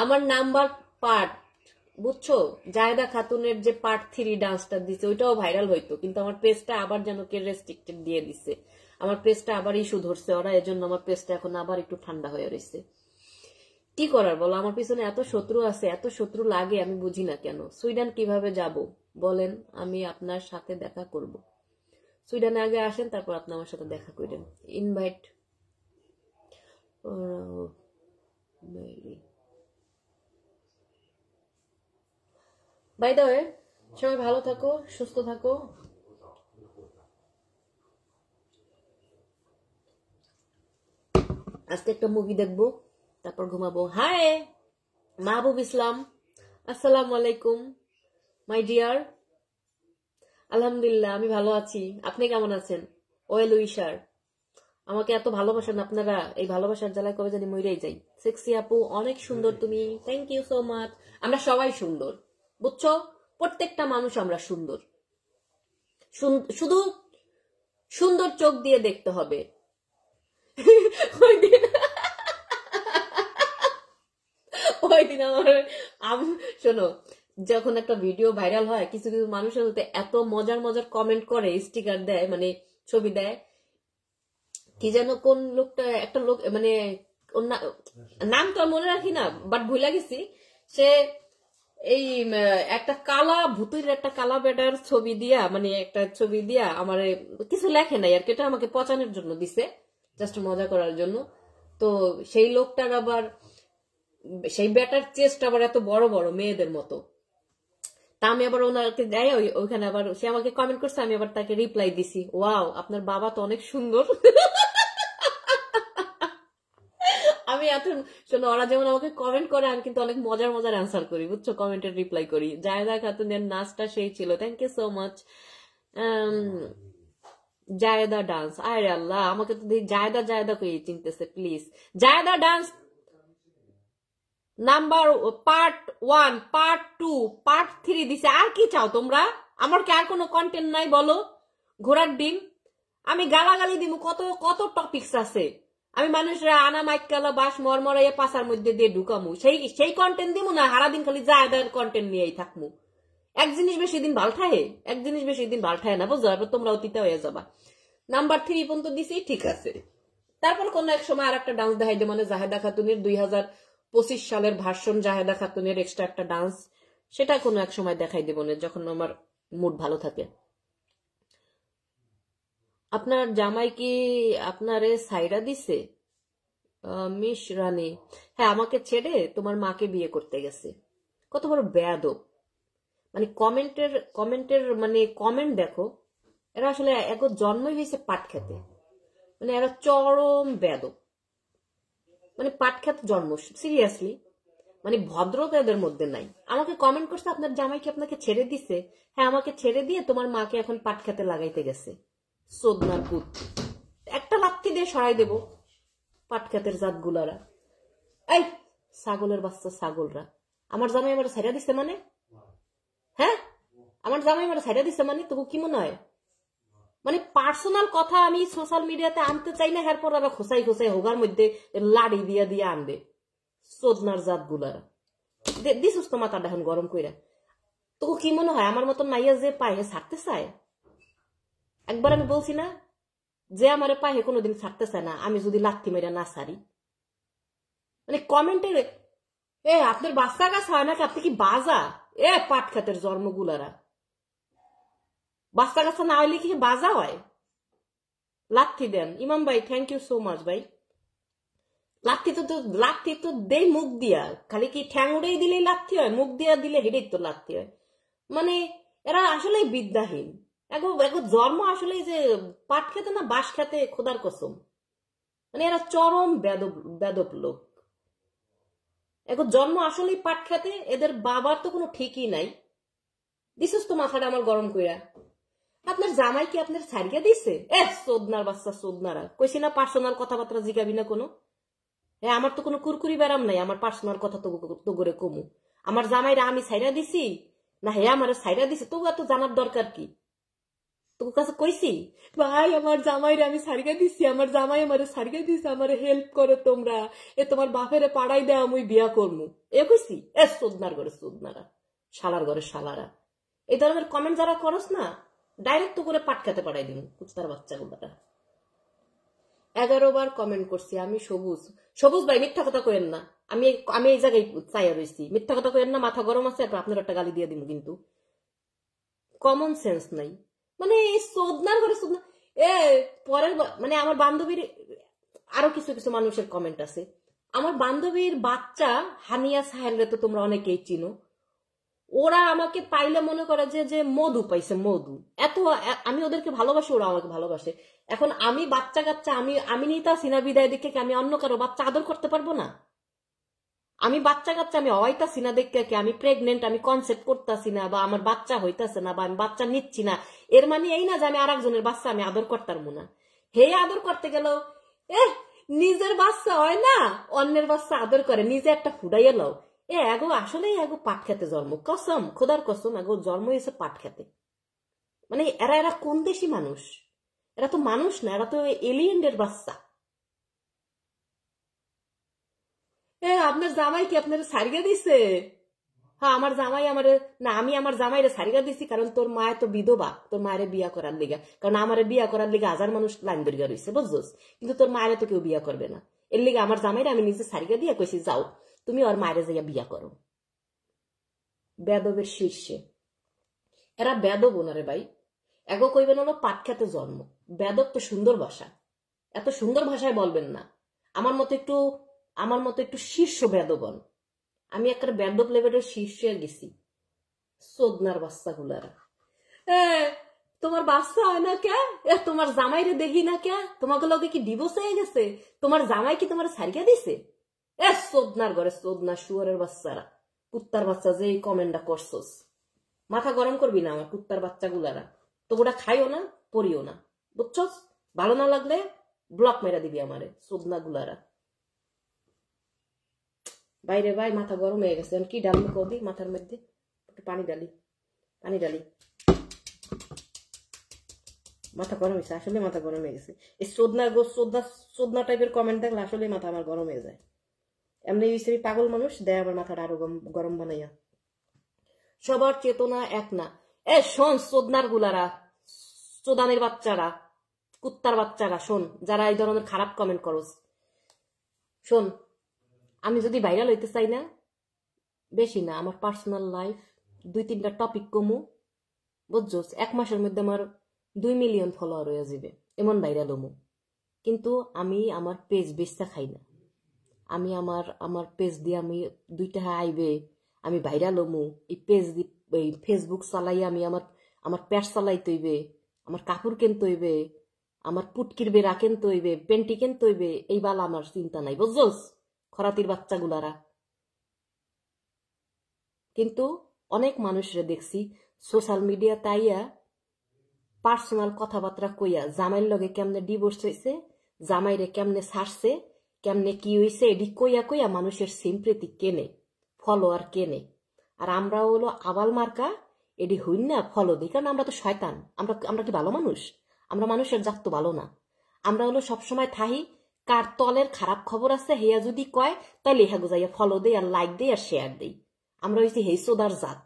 A: আমার নাম্বার পার্ট, বুঝছো? জায়েদা খাতুনের যে পার্ট 3 ডান্সটা দিছে ওইটাও ভাইরাল হইতো, কিন্তু আমার পেজটা আবার যেন কে রেস্ট্রিক্টেড দিয়ে দিছে, আমার পেজটা আবার ইস্যু ধরছে ওরা, এজন্য আমার পেজটা এখন আবার একটু ঠান্ডা হয়ে রয়েছে। কি করার বলো, আমার পিছনে এত শত্রু আছে, এত শত্রু লাগে, আমি বুঝি না কেন। সুইডেন কিভাবে যাব বলেন, আমি আপনার সাথে দেখা করব। সুইডেনে আগে আসেন, তারপর আপনি আমার সাথে দেখা করেন। ইনভাইট বাই দ্য ওয়ে, সবাই ভালো থাকো, সুস্থ থাকো। আজকে একটা মুভি দেখবো, তারপর ঘুমাবো। হাই মাহবুব ইসলাম, আসসালামু আলাইকুম মাই ডিয়ার। আলহামদুলিল্লাহ আমি ভালো আছি, আপনি কেমন আছেন? ওয়েল উইশার, আমাকে এত ভালোবাসেন আপনারা, এই ভালোবাসার জ্বালায় কবে জানি মইরেই যাই। সেক্সি আপু অনেক সুন্দর তুমি, থ্যাংক ইউ সো মাচ। আমরা সবাই সুন্দর, বুঝছো? প্রত্যেকটা মানুষ আমরা সুন্দর, শুধু সুন্দর চোখ দিয়ে দেখতে হবে। ওই দিন আমার শোনো, যখন একটা ভিডিও ভাইরাল হয়, কিছু কিছু মানুষের হতে এত মজার মজার কমেন্ট করে, স্টিকার দেয়, মানে ছবি দেয়, কি যেন কোন লোকটা, একটা লোক, মানে নাম তো মনে রাখি না, বাট ভুলে গেছি। সে এই একটা কালা ভূতের, একটা কালা বেটার ছবি দিয়া, মানে একটা ছবি দিয়া আমার কিছু লেখে নাই আর কি, এটা আমাকে পচানোর জন্য দিছে, জাস্ট মজা করার জন্য। তো সেই লোকটার আবার, সেই বেটার চেস্ট আবার এত বড় বড় মেয়েদের মতো। তা আমি আবার ওনাকে দেয়, ওইখানে আবার সে আমাকে কমেন্ট করছে, আমি আবার তাকে রিপ্লাই দিছি, ওয়াও আপনার বাবা তো অনেক সুন্দর। আমি এত, শোনো, ওরা যেমন আমাকে কমেন্ট করে, আমি কিন্তু অনেক মজার মজার অ্যান্সার করি, বুঝছো? কমেন্টের রিপ্লাই করি। জায়দা খাতুনের নাচটা সেই ছিল, thank you so much. Zayda dance, আরে আল্লাহ, আমাকে তো জায়দা জায়দা করে চিনতেছে, please. Zayda dance number part 1, part 2, part 3 দিছে। আর কি চাও তোমরা? আমার কি আর কোনো কন্টেন্ট নাই বলো? ঘোড়ার ডিম আমি গালাগালি দিব, কত কত টপিকস আছে। আমি মানুষরা আনা মাইকালা বাস মরমরাইয়া পাশার মধ্যে দিয়ে ঢুকামু, সেই কন্টেন্ট দিব না? সারাদিন খালি জায়দার কন্টেন্ট নিয়েই থাকমু। এক জিনিস বেশি দিন ভালঠায়, এক জিনিস বেশি দিন ভালঠায় না, বুঝলো? এবার তোমরা অতীতে হয়ে যাবা। নাম্বার 3 পর্যন্ত দিছি, ঠিক আছে। তারপর কোন এক সময় আর একটা ডান্স দেখাই দে, মানে জাহেদা খাতুনের 2025 সালের ভার্সন জাহেদা খাতুনের এক্সট্রা একটা ডান্স, সেটা কোনো এক সময় দেখাই দেব না, যখন আমার মুড ভালো থাকে। আপনার জামাই কি আপনারে সাইরা দিছে? মিস রানী, হ্যাঁ, আমাকে ছেড়ে তোমার মাকে বিয়ে করতে গেছে। কত বড় বেয়াদব! মানে কমেন্টের মানে কমেন্ট দেখো, এরা আসলে এক জন্মই হয়েছে পাট খেতে, মানে এরা চরম বেয়াদব, মানে পাট খেতে জন্ম, সিরিয়াসলি, মানে ভদ্রতা এদের মধ্যে নাই। আমাকে কমেন্ট করছে আপনার জামাই কি আপনাকে ছেড়ে দিছে? হ্যাঁ, আমাকে ছেড়ে দিয়ে তোমার মাকে এখন পাট খেতে লাগাইতে গেছে। সোদনার পুত, একটা লাথি দিয়ে সরাই দেব পাট খেতের জাত গুলারা। এই ছাগলের বাচ্চা ছাগলরা, আমার জামাই আমার ছাইড়া দিছে মানে? হ্যাঁ, আমার জামাই আমার ছাইড়া দিছে মানে তবু কি মনে হয়? মানে পার্সোনাল কথা আমি সোশ্যাল মিডিয়াতে আনতে চাই না, এরপর আবার খোসাই খোসাই হোগার মধ্যে লাড়ি দিয়া দিয়ে আনবে সোদনার জাত গুলারা। দিস তো মাথাটা এখন গরম কইরা। তবু কি মনে হয় আমার মতন মাইয়া যে পায় হে ছাড়তে চায়? একবার আমি বলছি না, যে আমারে পায় হে কোনোদিন ছাড়তে চায় না, আমি যদি লাথি মেরা না ছাড়ি। মানে কমেন্টের, আপনার বাচ্চা গাছ হয় নাকি? আপনি কি বাজা? পাট খাতের জন্মগুলারা, বাচ্চা গাছা না হইলে কি বাজা হয়? লাথি দেন ইমাম ভাই, থ্যাংক ইউ সো মাচ ভাই। লাথি তো দেই মুখ দিয়া, খালি কি ঠ্যাং উড়েই দিলেই লাথি হয়? মুখ দিয়া দিলে হেডেই তো লাথি হয়। মানে এরা আসলে বিদ্যাহীন, এগো জন্ম আসলে যে পাট খেতে না বাঁশ খেতে, খোদার কসম। মানে এরা চরম বেদব লোক, এগো জন্ম আসলেই পাট খেতে, এদের বাবার তো কোনো ঠিকই নাই। দিছিস তো মাথাটা আমার গরম কইরা। আপনার জামাই কি আপনার ছাড়িয়া দিছে? সোদনার বাচ্চা সোদনারা, কইছি না পার্সোনাল কথাবার্তা জিগাবি না কোনো। আমার তো কোনো কুরকুরি ব্যারাম নাই, আমার পার্সোনাল কথা তো করে কমু। আমার জামাইরা আমি ছাইরা দিছি না হে আমার ছাইরা দিছে, তবু এত জানার দরকার কি? তোর কাছে কইছি ভাই আমার জামাইরা আমি ছাড়িয়া দিছি, আমার জামাই আমারে ছাড়িয়া দিছে, আমার হেল্প করো তোমরা, তোমার বাপেরে পাড়াই দেয়, আমি বিয়া করবো, কইছি? সোদনার ঘরে সোদনারা, শালার ঘরে শালারা। এই ধরনের কমেন্ট যারা করস না, ডাইরেক্ট তো করে পাট খেতে পাঠাই দিন কুত্তার বাচ্চা গুলাটা। 11 বার কমেন্ট করছি আমি। সবুজ ভাই মিথ্যা কথা কইেন না, আমি এই জায়গায় চাইয়া রয়েছি, মিথ্যা কথা কইেন না, মাথা গরম আছে, আপনার একটা গালি দিয়ে দিব কিন্তু। কমন সেন্স নাই, মানে সোদনার ঘরে সোদনা। পরের মানে আমার বান্ধবীর আরো কিছু কিছু মানুষের কমেন্ট আছে। আমার বান্ধবীর বাচ্চা হানিয়া সাহেলরে তো তোমরা অনেকেই চিনো, ওরা আমাকে পাইলে মনে করে যে মধু পাইছে, মধু। আমি ওদেরকে ভালোবাসি, ওরা আমাকে ভালোবাসে। এখন আমি বাচ্চা কাচ্চা, আমি নিতা সিনা বিদায় দেখে কি আমি অন্য কারো বাচ্চা আদর করতে পারবো না? আমি বাচ্চা কাচ্চা আমি হওয়াইতাছি না দেখে কি আমি প্রেগনেন্ট, আমি কনসেপ্ট করতেছি না, বা আমার বাচ্চা হইতাছে না, বা আমি বাচ্চা নিচ্ছি না, এর মানে এই না যে আমি আর একজনের বাচ্চা আমি আদর করতাম না। হে আদর করতে গেল, নিজের বাচ্চা হয় না, অন্যের বাচ্চা আদর করে, নিজে একটা ফুটাইয়া লও। এগো আসলে এগো পাট খেতে জন্ম, কসম খোদার কসম, এগো জন্ম হয়েছে পাট খেতে। মানে এরা এরা কোন দেশি মানুষ? এরা তো মানুষ না, এরা তো এলিয়েন্ডের বাচ্চা। আপনার জামাই কি আপনার সারিয়া দিছে? হ্যাঁ, আমার জামাই আমার, না আমি আমার জামাইরে সারিয়া দিছি, কারণ তোর মায়ের তো বিধবা, তোর মায়ের বিয়া করার লিগা। কারণ আমারে বিয়া করার লিগা হাজার মানুষ লাইন দরিয়া রয়েছে, বুঝছোস? কিন্তু তোর মায়ের তো কেউ বিয়া করবে না। এর লিগে আমার জামাইরে আমি নিজে সারিয়া দিয়া কইছি, যাও তুমি ওর মায়েরে যাইয়া বিয়া করো। বেদবের শীর্ষে এরা বেদব ওনারে ভাই। এগো কইবেন হলো পাট খেতে জন্ম। বেদব তো সুন্দর ভাষা, এত সুন্দর ভাষায় বলবেন না। আমার মতো একটু শীর্ষ বেদবন। আমি একটা বেদব লেভেলের শীর্ষে গেছি। সোদনার বাচ্চা গুলারা, তোমার বাচ্চা হয় না কে? তোমার জামাইরে দেখি না কে? তোমাকে লগে কি ডিভোর্স হয়ে গেছে? তোমার জামাই কি তোমার সারিয়া দিছে? সোদনার ঘরে সোদনা শুয়ারের বাচ্চারা, কুত্তার বাচ্চা যে এই কমেন্টটা করছস, মাথা গরম করবি না আমার কুত্তার বাচ্চা গুলারা। তো ওটা খাইও না, পড়িও না, বুঝছস? ভালো না লাগলে ব্লক মেরা দিবি আমারে, সোদনা গুলারা। বাইরে ভাই মাথা গরম হয়ে গেছে। কি ডালমি কবি মাথার মধ্যে? একটু পানি ডালি, পানি ডালি। মাথা গরম হয়েছে, আসলে মাথা গরম হয়ে গেছে। এই সোদনা টাইপের কমেন্ট দেখলে আসলে মাথা আমার গরম হয়ে যায়। এমনি আমি পাগল মানুষ, দেয় আমার মাথাটা আরো গরম বানাইয়া। সবার চেতনা এক না। শোন সোদনার গুলারা, চোদানের বাচ্চারা, কুত্তার বাচ্চারা, শোন যারা এই ধরনের খারাপ কমেন্ট করস, শোন আমি যদি ভাইরাল হইতে চাই না, বেশি না, আমার পার্সোনাল লাইফ 2-3টা টপিক কমু, বুঝছস? 1 মাসের মধ্যে আমার 2 মিলিয়ন ফলোয়ার হয়ে যাবে, এমন ভাইরাল হমু। কিন্তু আমি আমার পেজ বেচতে খাই না। আমি আমার পেজ দিয়ে আমি 2 টাকা আইবে, আমি ভাইরাল হমু। এই পেজ এই ফেসবুক চালাই আমি আমার পেট চালাইতে হইবে, আমার কাপড় কিনতে হইবে, আমার পুটকির বেড়া কিনতে হইবে, পেন্টি কিনতে হইবে, এই বালা আমার চিন্তা নাই, বুঝছস? খরাতির বাচ্চাগুলারা। কিন্তু অনেক মানুষরে দেখছি সোশ্যাল মিডিয়া তাইয়া পার্সোনাল কথাবার্তা কইয়া জামাইয়ের লগে কেমনে ডিভোর্স হয়েছে, জামাইরে কেমনে ছাড়ছে, কেমনে কি হয়েছে, এডি কইয়া কইয়া মানুষের সিম্প্রেতি কেনে, ফলোয়ার কেনে। আর আমরা হলো আবাল মার্কা, এডি হইন না ফলো দিই, কারণ আমরা তো শয়তান। আমরা কি ভালো মানুষ? আমরা মানুষের জাত তো ভালো না। আমরা হলো সবসময় থাহি কার তলের খারাপ খবর আছে হেয়া যদি কয়, তাই লেখা গুজাইয়া ফলো দেই আর লাইক দেই আর শেয়ার দেই। আমরা হইছি হেইসোদার জাত,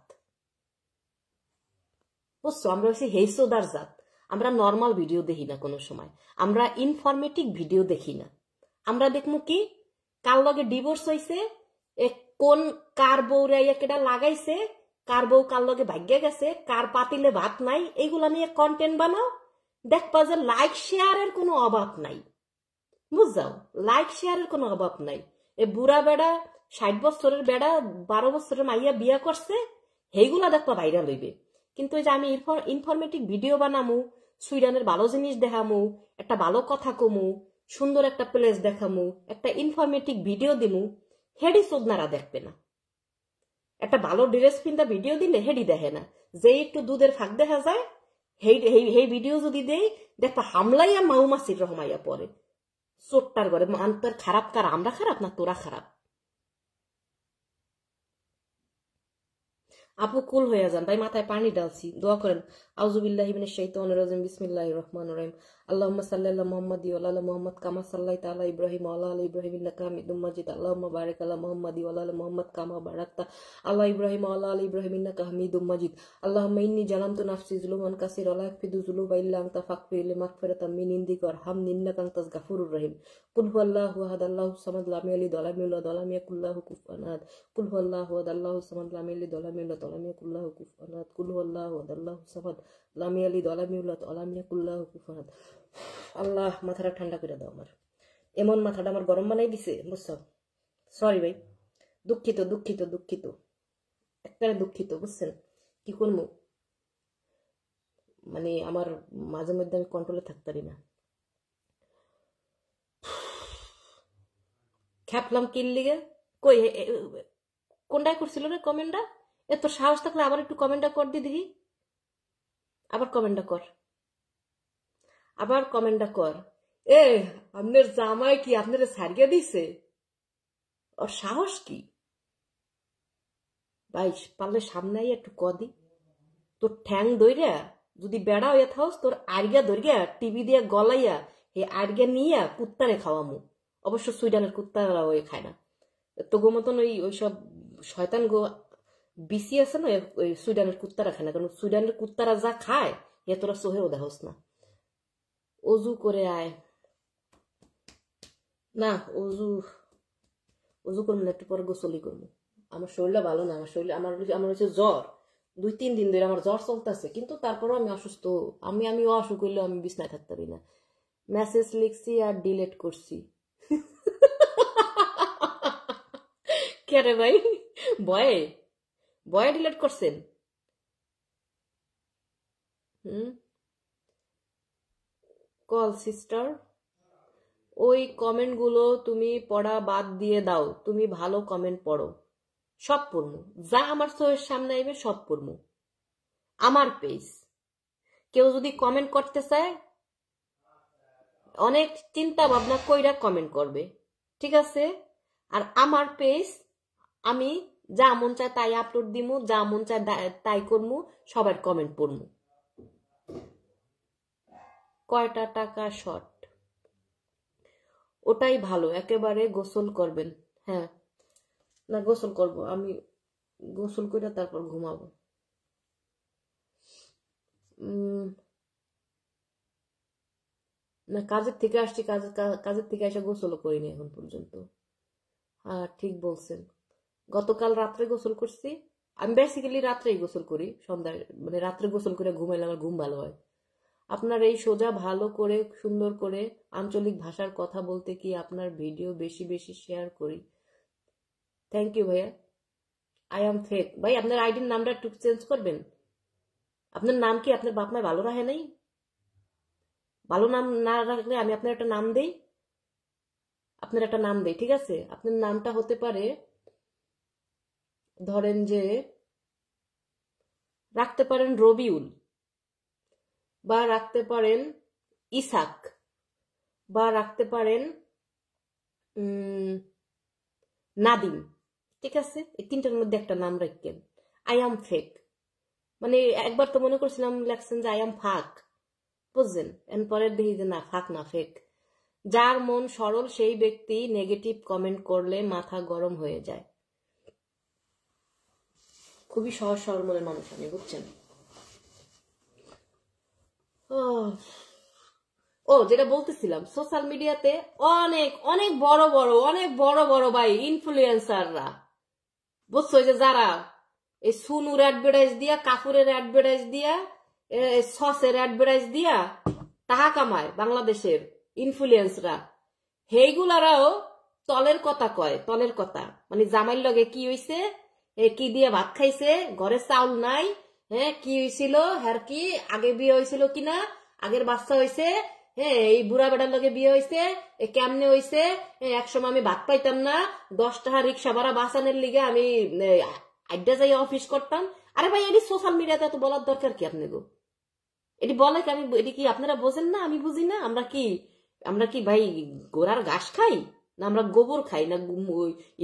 A: বুঝছো? আমরা হইছি হেইসোদার জাত। আমরা নর্মাল ভিডিও দেখি না কোনো সময়, আমরা ইনফরমেটিভ ভিডিও দেখি না। আমরা দেখমু কি কার লগে ডিভোর্স হইছে, কোন কার বউরে কেটা লাগাইছে, কার বউ কার লগে ভাগ্যে গেছে, কার পাতিলে ভাত নাই, এইগুলা নিয়ে কন্টেন্ট বানাও। দেখবা যে লাইক শেয়ারের কোনো অভাব নাই, বুঝাও? লাইক শেয়ারের কোনো অভাব নাই। এ বুড়া বেড়া 60 বছরের বেড়া 12 বছরের মাইয়া বিয়া করছে, সেইগুলা দেখবা ভাইরাল হইবে। কিন্তু এই যে আমি ইনফরমেটিভ ভিডিও বানামু, সুইডেনের ভালো জিনিস দেখামু, একটা ভালো কথা কমু, সুন্দর একটা প্লেস দেখামু, একটা ইনফরমেটিভ ভিডিও দিমু, হেডি সোদনারা দেখবে না। একটা ভালো ড্রেস পিন্দা ভিডিও দিলে হেডি দেখে না। যে একটু দুধের ফাঁক দেখা যায়, হেই ভিডিও যদি দেই, দেখবা হামলাইয়া মাউমাসির রহমাইয়া পরে চোট্টার ঘরে। তোর খারাপ কার? আমরা খারাপ না তোরা খারাপ? আপু কুল হয়ে যান ভাই, মাথায় পানি ডালছি, দোয়া করেন। আউযুবিল্লাহি মিনাশ শাইতানির রাজিম, বিসমিল্লাহির রহমানির রহিম। আল্লাহুম্মা সাল্লি আলা মুহাম্মাদ ওয়া আলা মুহাম্মাদ কামা সাল্লাইতা আলা ইব্রাহিম ওয়া আলা আলি ইব্রাহিম ইন্নাকা হামিদুম মাজিদ। আল্লাহুম্মা বারিক আলা মুহাম্মাদ ওয়া আলা মুহাম্মাদ কামা বারাকতা আলা ইব্রাহিম ওয়া আলা আলি ইব্রাহিম ইন্নাকা হামিদুম মাজিদ। আল্লাহুম্মা ইন্নী জালামতু নাফসি যুলুমান কাসীরা ওয়া লা ইয়াগফিরু যুনুবা ইল্লা আনতা ফাগফির লি মাগফিরাতাম মিন ইনদিকা ওয়ারহামনি ইন্নাকা আনতাল গাফুরুর রহিম। কুল হুয়াল্লাহু আহাদ আল্লাহুস সামাদ লাম ইয়ালিদ ওয়া লাম ইউলাদ ওয়া লাম ইয়াকুল লাহু কুফুয়ান আহাদ। কুল হুয়াল্লাহু আহাদ আল্লাহুস সামাদ লাম ইয়ালিদ ওয়া লাম ইউলাদ ওয়া লাম ইয়াকুল লাহু কুফুয়ান আহাদ। কুল হুয়াল্লাহু আহাদ আল্লাহুস সামাদ লাম ইয়ালিদ ওয়া লাম ইউলাদ ওয়া লাম ইয়াকুল লাহু কুফুয়ান আহাদ। আল্লাহ মাথাটা ঠান্ডা করে দাও আমার, এমন মাথাটা আমার গরম বানাই দিছে, বুঝছো? সরি ভাই, দুঃখিত দুঃখিত দুঃখিত, একটা দুঃখিত, বুঝছেন? কি করবো, মানে আমার মাঝে মধ্যে আমি কন্ট্রোলে থাকতে পারি না। খ্যাপলাম কিল লিগে কই কোনটাই করছিল রে কমেন্টটা? এত সাহস থাকলে আবার একটু কমেন্টটা কর দি দেখি, আবার কমেন্টটা কর, আবার কমেন্টটা কর। এ আপনার জামাই কি আপনার ছাড়িয়ে দিছে? ওর সাহস কি? ভাই পারলে সামনে একটু কদি তোর ঠ্যাং দইরা যদি বেড়া হইয়া থাকস তোর আড়গা ধরিয়া টিভি দিয়ে গলাইয়া হে আড়গা নিয়া কুত্তারে খাওয়ামু। অবশ্য সুইডানের কুত্তারা ওই খায় না, তো গো মতন ওইসব শয়তান গো বিসি আছে না, ওই সুইডানের কুত্তারা খায় না, কারণ সুইডানের কুত্তারা যা খায় এ তোরা সোহেও দেখোস না। অজু করে আয় না, অজু অজু করবো না, একটু পরে গোসলই করবো। আমার শরীরটা ভালো না, আমার শরীর আমার হচ্ছে জ্বর, 2-3 দিন ধরে আমার জ্বর চলতেছে, কিন্তু তারপরেও আমি অসুস্থ। আমি অসুখ হইলেও আমি বিছনায় থাকতে পারি না। মেসেজ লিখছি আর ডিলেট করছি। কে রে ভাই, ভয়ে ভয়ে ডিলেট করছেন? কল সিস্টার, ওই কমেন্টগুলো তুমি পড়া বাদ দিয়ে দাও, তুমি ভালো কমেন্ট পড়ো। সব পড়মু, যা আমার চোখের সামনে আইবে সব পড়মু। আমার পেজ কেউ যদি কমেন্ট করতে চায় অনেক চিন্তা ভাবনা কইরা কমেন্ট করবে, ঠিক আছে? আর আমার পেজ আমি যা মন চায় তাই আপলোড দিমু, যা মন চায় তাই করমু, সবার কমেন্ট পড়মু। কয়টা টাকা শর্ট? ওটাই ভালো, একেবারে গোসল করবেন। হ্যাঁ না, গোসল করব আমি, গোসল করে তারপর ঘুমাবো। না কাজের থেকে আসছি, কাজের থেকে এসে গোসলও করিনি এখন পর্যন্ত। হ্যাঁ ঠিক বলছেন, গতকাল রাত্রে গোসল করছি। আমি বেসিক্যালি রাত্রেই গোসল করি, সন্ধ্যায় মানে রাত্রে গোসল করে ঘুমাইলে আমার ঘুম ভালো হয়। আপনার এই সোজা ভালো করে সুন্দর করে আঞ্চলিক ভাষার কথা বলতে কি আপনার ভিডিও বেশি বেশি শেয়ার করি। থ্যাংক ইউ ভাইয়া। I am fake. ভাই আপনার আইডির নামটা একটু চেঞ্জ করবেন। আপনার নাম কি আপনার বাপ মায় ভালো রাখে নাই? ভালো নাম না রাখলে আমি আপনার একটা নাম দেই, ঠিক আছে? আপনার নামটা হতে পারে, ধরেন যে রাখতে পারেন রবিউল, বা রাখতে পারেন ইসাক, বা রাখতে পারেন নাদিম, ঠিক আছে? এই তিনটার মধ্যে একটা নাম রাখেন। আই এম ফেক মানে একবার তো মনে করছিলাম লেখছেন যে আই এম ফাক, বুঝছেন? এরপরে দেখি যে না, ফাক না, ফেক। যার মন সরল সেই ব্যক্তি নেগেটিভ কমেন্ট করলে মাথা গরম হয়ে যায়। খুবই সহজ সরল মনের মানুষ আমি, বুঝছেন? ও যেটা বলতেছিলাম, সোশ্যাল মিডিয়াতে অনেক অনেক বড় বড় ভাই ইনফ্লুয়েন্সাররা, বুঝছো, যে যারা এই সুনুর অ্যাডভার্টাইজ দিয়া, কাপুরের অ্যাডভার্টাইজ দিয়া, সসের অ্যাডভার্টাইজ দিয়া টাকা কামায় বাংলাদেশের ইনফ্লুয়েন্সরা, সেইগুলারাও তলের কথা কয়। তলের কথা মানে জামাইর লগে কি হইছে, কি দিয়ে ভাত খাইছে, ঘরে চাউল নাই, হ্যাঁ কি হয়েছিল, হ্যার কি আগে বিয়ে হয়েছিল কিনা, আগের বাচ্চা হয়েছে, হ্যাঁ এই বুড়া বেটার লগে বিয়ে হয়েছে, কেমনে হয়েছে, একসময় আমি ভাত পাইতাম না, 10 টাকা রিক্সা ভাড়া বাঁচানোর লিগে আমি আড্ডা যাই অফিস করতাম। আরে ভাই এটি সোশ্যাল মিডিয়াতে এত বলার দরকার কি আপনি গো? এটি বলে কি? এটি কি আপনারা বোঝেন না? আমি বুঝি না? আমরা কি ভাই গোড়ার ঘাস খাই, না আমরা গোবর খাই, না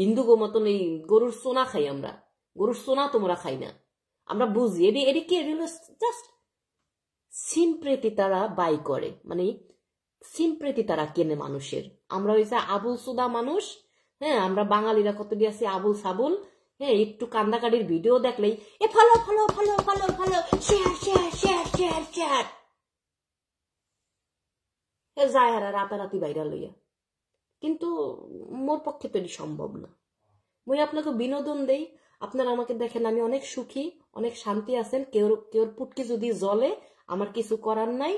A: হিন্দু গো মতন এই গরুর সোনা খাই? আমরা গরুর সোনা তোমরা খাই না, আমরা বুঝি। এটি কি জাস্ট সিম্প্রেতি তারা বাই করে, মানে সিম্প্রেতি তারা কেনে মানুষের। আমরা হয়েছে আবুল সুদা মানুষ, হ্যাঁ আমরা বাঙালিরা কত দিয়ে আছি আবুল সাবুল, হ্যাঁ একটু কান্দাকাটির ভিডিও দেখলেই এ follow follow follow follow follow, share share share share share, এ যায় হারা রাতারাতি ভাইরাল লইয়া। কিন্তু মোর পক্ষে তো এটি সম্ভব না। মুই আপনাকে বিনোদন দেই, আপনারা আমাকে দেখেন, আমি অনেক সুখী, অনেক শান্তি আছেন। কেউর পুটকি যদি জ্বলে আমার কিছু করার নাই,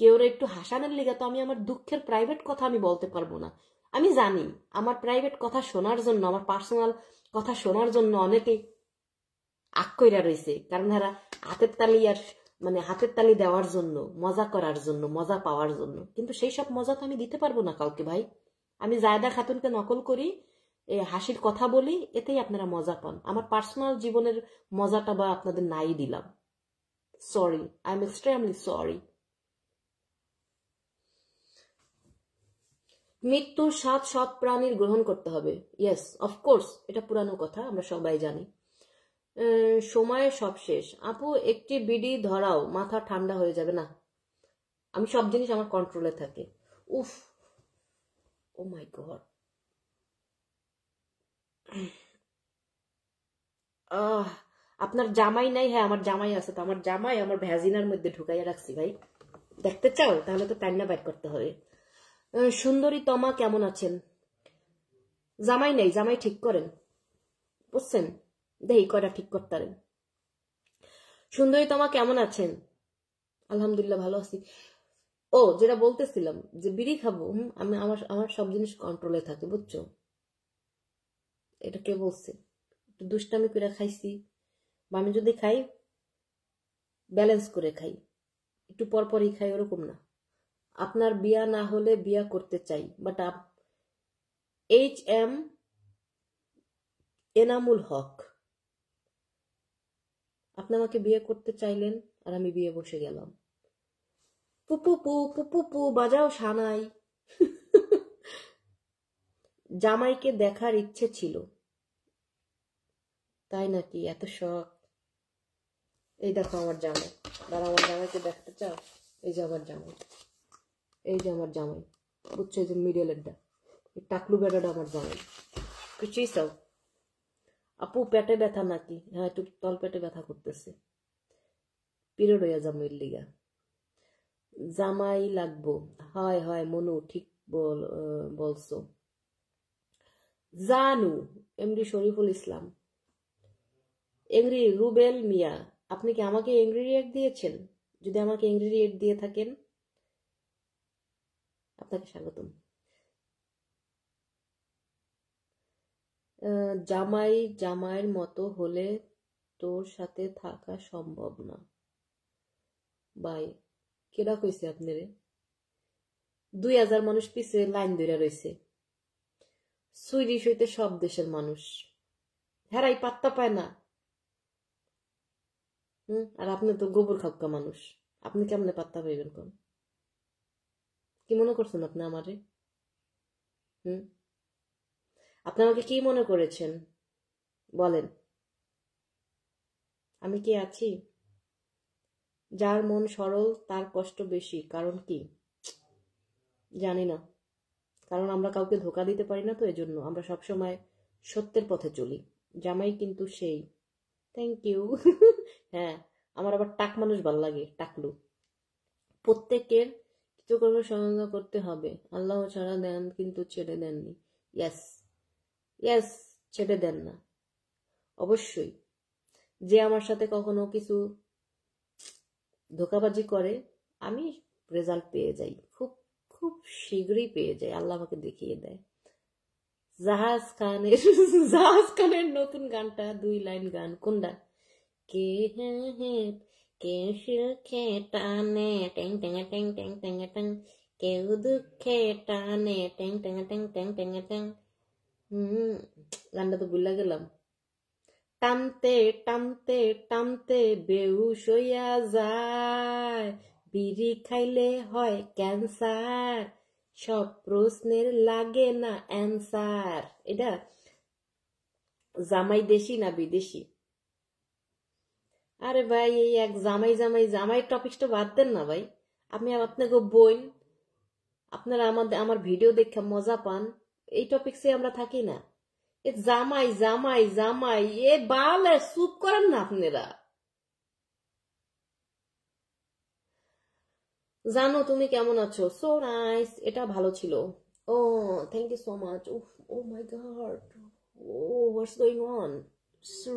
A: কেউর একটু হাসানোর লিগে তো আমি আমার দুঃখের প্রাইভেট কথা আমি বলতে পারবো না। আমি জানি আমার প্রাইভেট কথা শোনার জন্য, আমার পার্সোনাল কথা শোনার জন্য অনেকেই আগ কইরা রয়েছে, কারণ এরা হাতের তালি আর মানে হাতের তালি দেওয়ার জন্য, মজা করার জন্য, মজা পাওয়ার জন্য। কিন্তু সেই সব মজা তো আমি দিতে পারবো না কাউকে ভাই। আমি জায়দা খাতুনকে নকল করি, হাসির কথা বলি, এতেই আপনারা মজা পান। আমার পার্সোনাল জীবনের মজাটা বা আপনাদের নাই দিলাম। Sorry, I am extremely sorry. মৃত্যুর স্বাদ সব প্রাণীর গ্রহণ করতে হবে। ইয়েস, অফকোর্স, এটা পুরানো কথা, আমরা সবাই জানি। সময়ে সব শেষ। আপু একটি বিড়ি ধরাও, মাথা ঠান্ডা হয়ে যাবে না। আমি সব জিনিস আমার কন্ট্রোলে থাকে। উফ, ও মাই গড। আপনার জামাই নাই? হ্যাঁ, আমার জামাই আছে। তো আমার জামাই আমার ভ্যাজিনার মধ্যে ঢুকাইয়া রাখছি ভাই। দেখতে চাও? তাহলে তো টাইনা বাইর করতে হবে। সুন্দরী তমা কেমন আছেন? জামাই নেই, জামাই ঠিক করেন, বুঝছেন? দেই কয়টা ঠিক করতে পারেন। সুন্দরী তমা কেমন আছেন? আলহামদুলিল্লাহ ভালো আছি। ও, যেটা বলতেছিলাম যে বিড়ি খাবো, আমি আমার আমার সব জিনিস কন্ট্রোলে থাকে, বুঝছো? এটা কে বলছে? একটু দুষ্টামি করে খাইছি, বা আমি যদি খাই ব্যালেন্স করে খাই, একটু পরপরই খাই, ওরকম না। আপনার বিয়া না হলে বিয়া করতে চাই, বাট HM এনামুল হক, আপনি আমাকে বিয়ে করতে চাইলেন আর আমি বিয়ে বসে গেলাম। পুপু পুপু বাজাও সানাই। জামাইকে দেখার ইচ্ছে ছিল, তাই নাকি? এত শখ? এই দেখো আমার জামাই, দাঁড়া, আমার জামাইকে দেখতে চাও? এই যে আমার জামাই, এই যে আমার জামাই, বুঝছো? এই যে মিডলেরটা, এই টাকলু বেটাটা আমার জামাই। কিছুই চাও? আপু পেটে ব্যথা নাকি? হ্যাঁ, একটু তল পেটে ব্যথা করতেছে, পিরিয়ড হইয়া জামাইয়ের লিগা। জামাই লাগবো, হয় হয় মনু, ঠিক বলছো। জানু এমডি শরীফুল ইসলাম, এংরি রুবেল মিয়া, আপনি কি আমাকে এংরি রিয়েক্ট দিয়েছেন? যদি আমাকে এংরি রিয়েক্ট দিয়ে থাকেন, আপনাকে স্বাগতম। জামাই জামাইয়ের মতো হলে তোর সাথে থাকা সম্ভব না। বাই, কেডা কইছে আপনারে? 2000 মানুষ পিছে লাইন ধরে রয়েছে, সুইডিশ হইতে সব দেশের মানুষ, হেরাই পাত্তা পায় না। আর আপনি তো গোবর খাক্কা মানুষ, আপনি কেমনে পাত্তা পাইবেন কোন? কি মনে করছেন আপনি আমারে? আপনি আমাকে কি মনে করেছেন বলেন? আমি কি আছি? যার মন সরল তার কষ্ট বেশি, কারণ কি জানি না। কারণ আমরা কাউকে ধোকা দিতে পারি না, তো এজন্য আমরা সবসময় সত্যের পথে চলি। জামাই কিন্তু সেই। Thank you. হ্যাঁ, আমার আবার টাক মানুষ ভাল লাগে, টাকলু। প্রত্যেকের কিছু করবে, সমাধান করতে হবে। আল্লাহ ছাড়া দেন কিন্তু ছেড়ে দেননি। ইয়েস ইয়েস, ছেড়ে দেন না অবশ্যই। যে আমার সাথে কখনো কিছু ধোকাবাজি করে, আমি রেজাল্ট পেয়ে যাই, খুব খুব শীঘ্রই পেয়ে যাই, আল্লাহ আমাকে দেখিয়ে দেয়। জাহাজ খানের জাহাজ খানের নতুন গানটা, 2 লাইন গান, কোনটা? কে হে কে সুখে টানে ট্যাং ট্যাং ট্যাং ট্যাং ট্যাং ট্যাং, কেউ দুঃখে টানে ট্যাং ট্যাং ট্যাং ট্যাং ট্যাং ট্যাং। গানটা তো ভুলে গেলাম। টানতে টানতে টানতে বেহুশ হইয়া যায়, বিড়ি খাইলে হয় ক্যান্সার, সব প্রশ্নের লাগে না অ্যান্সার। এটা জামাই দেশি না বিদেশি? আরে ভাই, এই এক জামাই জামাই জামাই টপিকটা বাদ দেন না ভাই। আমি আপনাকে বইন, আপনারা আমার ভিডিও দেখে মজা পান, এই টপিক্সে আমরা থাকি না। এ জামাই জামাই জামাই, এ বাল, চুপ করেন না আপনারা। জানো তুমি কেমন আছো? সো নাইস, এটা ভালো ছিল। Oh, thank you so much. Oh my god, oh what's going on?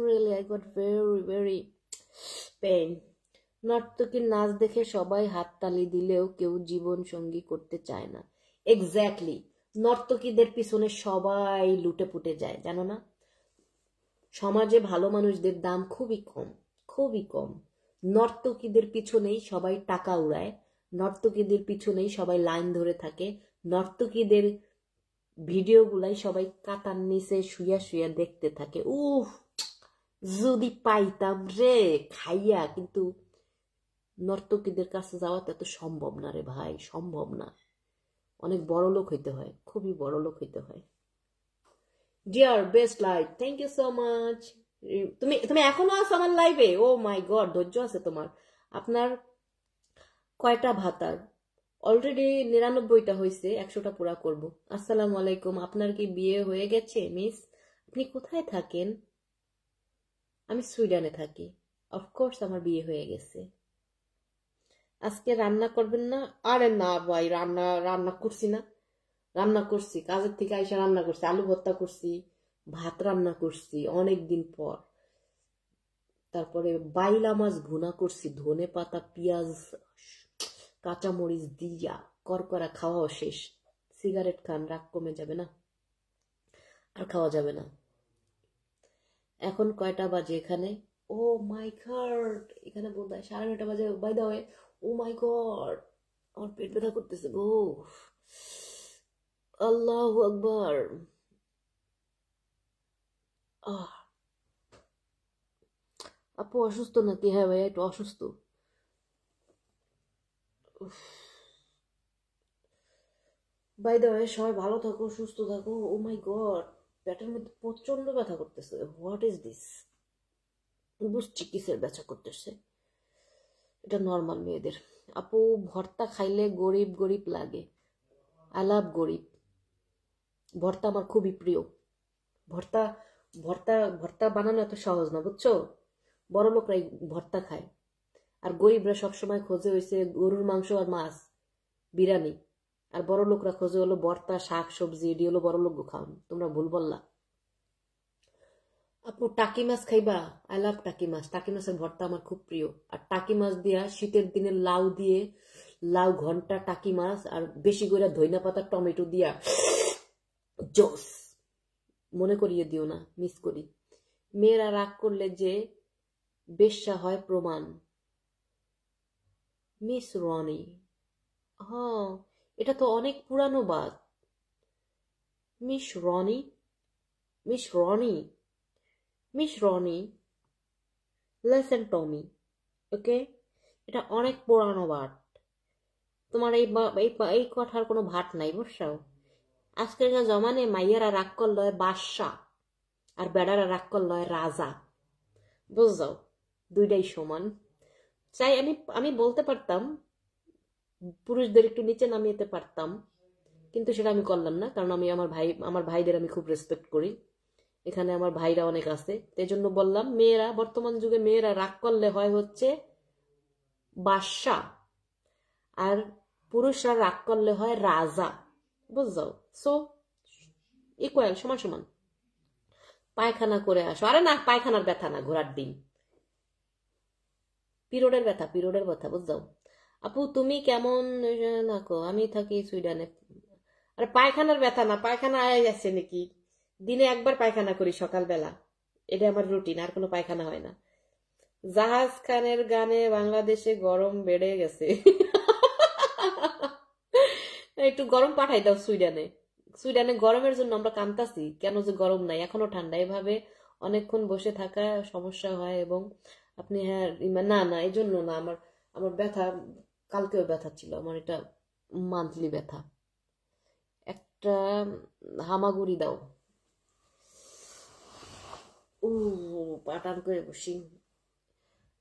A: Really I got very very pain. নর্তকীর নাচ দেখে সবাই হাততালি দিলেও কেউ জীবন সঙ্গী করতে চায় না। এক্স্যাক্টলি, নর্তকীদের পিছনে সবাই লুটে পুটে যায়, জানো না? সমাজে ভালো মানুষদের দাম খুবই কম, খুবই কম। নর্তকীদের পিছনেই সবাই টাকা উড়ায়, নর্তকীদের পিছনেই সবাই লাইন ধরে থাকে, নর্তকীদের ভিডিওগুলাই সবাই কাতার নিচে শুয়া শুয়া দেখতে থাকে। উফ, যদি পাইতাম রে খাইয়া, কিন্তু নর্তকীদের কাছে যাওয়া তো এত সম্ভব না রে ভাই, সম্ভব না। অনেক বড় লোক হইতে হয়, খুবই বড় লোক হইতে হয়। Dear best life, thank you so much. তুমি তুমি এখনো আছো আমার লাইভে? ও মাই গড, ধৈর্য আছে তোমার। আপনার কয়টা ভাতার? অলরেডি 99টা হয়েছে, 100টা পুরা করব। আসসালামু আলাইকুম, আপনার কি বিয়ে হয়ে গেছে মিস? আপনি কোথায় থাকেন? আমি সুইডেনে থাকি। অফকোর্স আমার বিয়ে হয়ে গেছে। আজকে রান্না করবেন না? আরে না ভাই, রান্না রান্না করছি না, রান্না করছি, কাজের থেকে আইসা রান্না করছি, আলু ভর্তা করছি, ভাত রান্না করছি অনেক দিন পর। তারপরে বাইলা মাছ ভুনা করছি, ধনে পাতা পেঁয়াজ কাঁচামরিচ দিয়া করকরা, খাওয়াও শেষ। সিগারেট খান, রাগ কমে যাবে না, আর খাওয়া যাবে না। এখন কয়টা বাজে এখানে? ও মাই গড, এখানে বোধহয় 9:30 বাজে। By the way, oh my god, আমার পেট ব্যথা করতেছে গো। আল্লাহু আকবার। আহ, আপু অসুস্থ নাকি? হ্যাঁ ভাইয়া, একটু অসুস্থ। বাই দ্য ওয়ে, সবাই ভালো থাকো, সুস্থ থাকো। ও মাই গড, পেটের মধ্যে প্রচন্ড ব্যথা করতেছে। What is this? বুঝছি কিসের ব্যথা করতেছে, এটা নর্মাল মেয়েদের। আপু ভর্তা খাইলে গরিব গরিব লাগে। আই লাভ গরিব। ভর্তা আমার খুবই প্রিয়। ভর্তা ভর্তা ভর্তা বানানো এত সহজ না, বুঝছো? বড় লোকরাই ভর্তা খায়, আর গরিবরা সবসময় খোঁজে হয়েছে গরুর মাংস আর মাছ, বিরিয়ানি। আর বড় লোকরা খোঁজে হলো ভর্তা, শাক সবজি, এটি হলো বড় লোক খাওয়ান। তোমরা ভুল বললা। আপু টাকি মাছ খাইবা? আই লাভ টাকি মাছ। টাকি মাছের ভর্তা আমার খুব প্রিয়। আর টাকি মাছ দিয়া শীতের দিনে লাউ দিয়ে, লাউ ঘন্টা টাকি মাছ, আর বেশি করে ধইনা পাতা টমেটো দিয়া, জোস। মনে করিয়ে দিও না, মিস করি। মেয়েরা রাগ করলে যে বেশ্যা হয় প্রমাণ। মিস রনি, হ্যাঁ, এটা তো অনেক পুরানো বাত। Miss Roni, miss Roni, miss Roni, listen Tommy, okay? এটা অনেক পুরানো বাট। তোমার এই কথার কোনো ভাট নাই, বুঝছো? আজকের জমানে মাইয়ারা রাগ করল হয় বাদশা, আর বেড়ারা রাগ করল হয় রাজা, বুঝছো? দুইটাই সমান। চাই আমি আমি বলতে পারতাম পুরুষদের একটু নিচে নামিয়ে যেতে পারতাম, কিন্তু সেটা আমি করলাম না, কারণ আমি আমার ভাইদের আমি খুব রেসপেক্ট করি। এখানে আমার ভাইরা অনেক আছে, এই জন্য বললাম মেয়েরা, বর্তমান যুগে মেয়েরা রাগ করলে হয় হচ্ছে বাদশা, আর পুরুষরা রাগ করলে হয় রাজা, বুঝছো? সো ইকুয়াল, সমান সমান। পায়খানা করে আসো। আরে না, পায়খানার ব্যথা না, ঘোড়ার ডিম। পিরিয়ডের ব্যথা, পিরিয়ডের ব্যথা, বুঝছো? আপু তুমি কেমন থাকো? আমি থাকি সুইডেনে। আরে পায়খানার ব্যথা না, পায়খানা আয় যাচ্ছে নাকি? দিনে একবার পায়খানা করি সকালবেলা, এটা আমার রুটিন, আর কোনো পায়খানা হয় না। জাহাজ খানের গানে বাংলাদেশে গরম বেড়ে গেছে। একটু গরম পাঠাই দাও সুইডেনে। সুইডেনে গরমের জন্য আমরা কান্তাছি, কেন যে গরম নাই, এখনো ঠান্ডা। এভাবে অনেকক্ষণ বসে থাকা সমস্যা হয়। এবং আপনি, হ্যাঁ, না না, এই জন্য না। আমার আমার ব্যথা, কালকেও ব্যথা ছিল আমার, এটা মান্থলি ব্যথা। একটা হামাগুড়ি দাও। ও, পাটান করে বসি।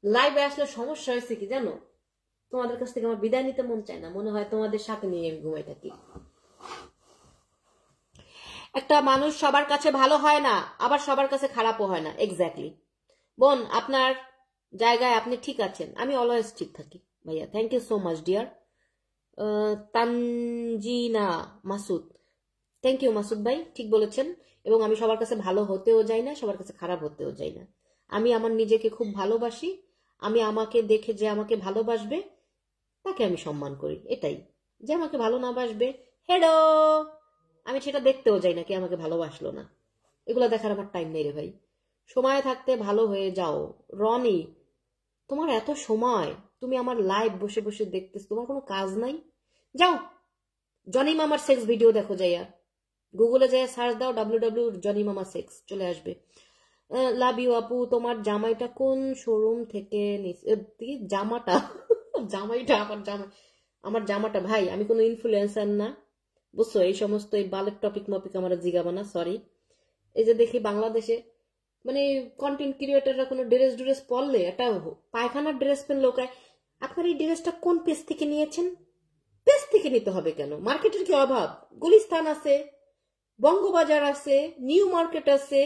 A: লাইভে আসলে সমস্যা হয়েছে কি জানো? তোমাদের কাছ থেকে আমার বিদায় নিতে মন চায় না, মনে হয় তোমাদের সাথে নিয়ে আমি ঘুমাই থাকি। একটা মানুষ সবার কাছে ভালো হয় না, আবার সবার কাছে খারাপও হয় না। এক্স্যাক্টলি বোন, আপনার জায়গায় আপনি ঠিক আছেন, আমি অলওয়েজ ঠিক থাকি ভাইয়া। Thank you so much dear. Tanjina Masud, thank you Masud ভাই, ঠিক বলেছেন। এবং আমি সবার কাছে ভালো হতেও যাই না, সবার কাছে খারাপ হতেও যাই না। আমি আমার নিজেকে খুব ভালোবাসি। আমি আমাকে দেখে যে আমাকে ভালোবাসবে তাকে আমি সম্মান করি, এটাই। যে আমাকে ভালো না বাসবে, হেডো, আমি সেটা দেখতেও যাই না কে আমাকে ভালোবাসলো না। এগুলো দেখার আমার টাইম নেই রে ভাই। সময় থাকতে ভালো হয়ে যাও। রনি, তোমার এত সময়, তুমি আমার লাইভ বসে বসে দেখতেছ, তোমার কোনো কাজ নাই? যাও জনি মামার সেক্স ভিডিও দেখো, যাইয়া গুগলে যাইয়া সার্চ দাও www জনি মামা সেক্স, চলে আসবে। লাভ ইউ আপু, তোমার জামাইটা কোন শোরুম থেকে জামাটা? জামাইটা, আমার জামাটা ভাই, আমি কোনো ইনফ্লুয়েন্সার না। বুঝছো? এই সমস্ত এই বালের টপিক মপিক আমার জিগাবা না, সরি। এই যে দেখি বাংলাদেশে মানে কন্টেন্ট ক্রিয়েটাররা কোনো ড্রেস পরলে, একটা পায়খানার ড্রেস পেনলে ওকে, আপনার এই ড্রেসটা কোন পেজ থেকে নিয়েছেন? পেজ থেকে নিতে হবে কেন? মার্কেটের কি অভাব? গুলিস্তান আছে, বঙ্গবাজার আছে, নিউ মার্কেট আছে,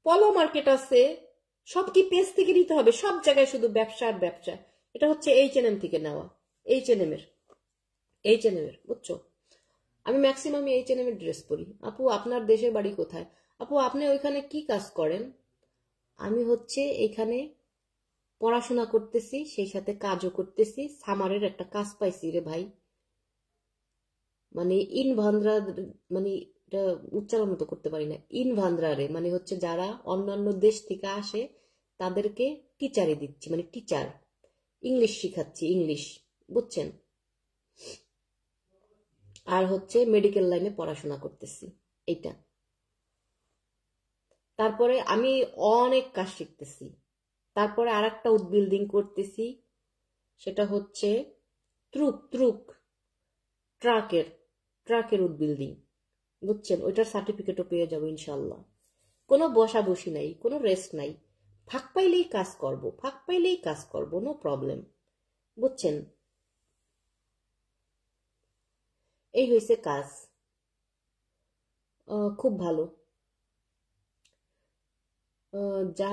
A: পলো মার্কেট আছে, সব কি পেজ থেকে নিতে হবে? সব জায়গায় শুধু ব্যবসা আর ব্যবসা। এটা হচ্ছে H&M থেকে নেওয়া, H&M এর, বুঝছো? আমি ম্যাক্সিমাম H&M এর ড্রেস পরি। আপু আপনার দেশের বাড়ি কোথায়? আপু আপনি ওইখানে কি কাজ করেন? আমি হচ্ছে এখানে পড়াশোনা করতেছি, সেই সাথে কাজও করতেছি। সামারের একটা কাজ পাইছি রে ভাই, মানে ইনভান্দ্রা, মানে এটা উচ্চারণ তো করতে পারি না, ইনভান্দ্রারে মানে হচ্ছে যারা অন্যান্য দেশ থেকে আসে তাদেরকে টিচারে দিচ্ছি, মানে টিচার, ইংলিশ শিখাচ্ছি, ইংলিশ, বুঝছেন? আর হচ্ছে মেডিকেল লাইনে পড়াশোনা করতেছি, এইটা। তারপরে আমি অনেক কাজ শিখতেছি। তারপরে আর একটা উদ্বিল্ডিং করতেছি, সেটা হচ্ছে ট্রাকের উদ্বিল্ডিং, বুঝছেন? ওইটার সার্টিফিকেটও পেয়ে যাবো ইনশাল্লাহ। কোনো বসা বসি নাই, কোনো রেস্ট নাই, ফাঁক পাইলেই কাজ করব, নো প্রবলেম, বুঝছেন? এই হয়েছে কাজ। খুব ভালো। যা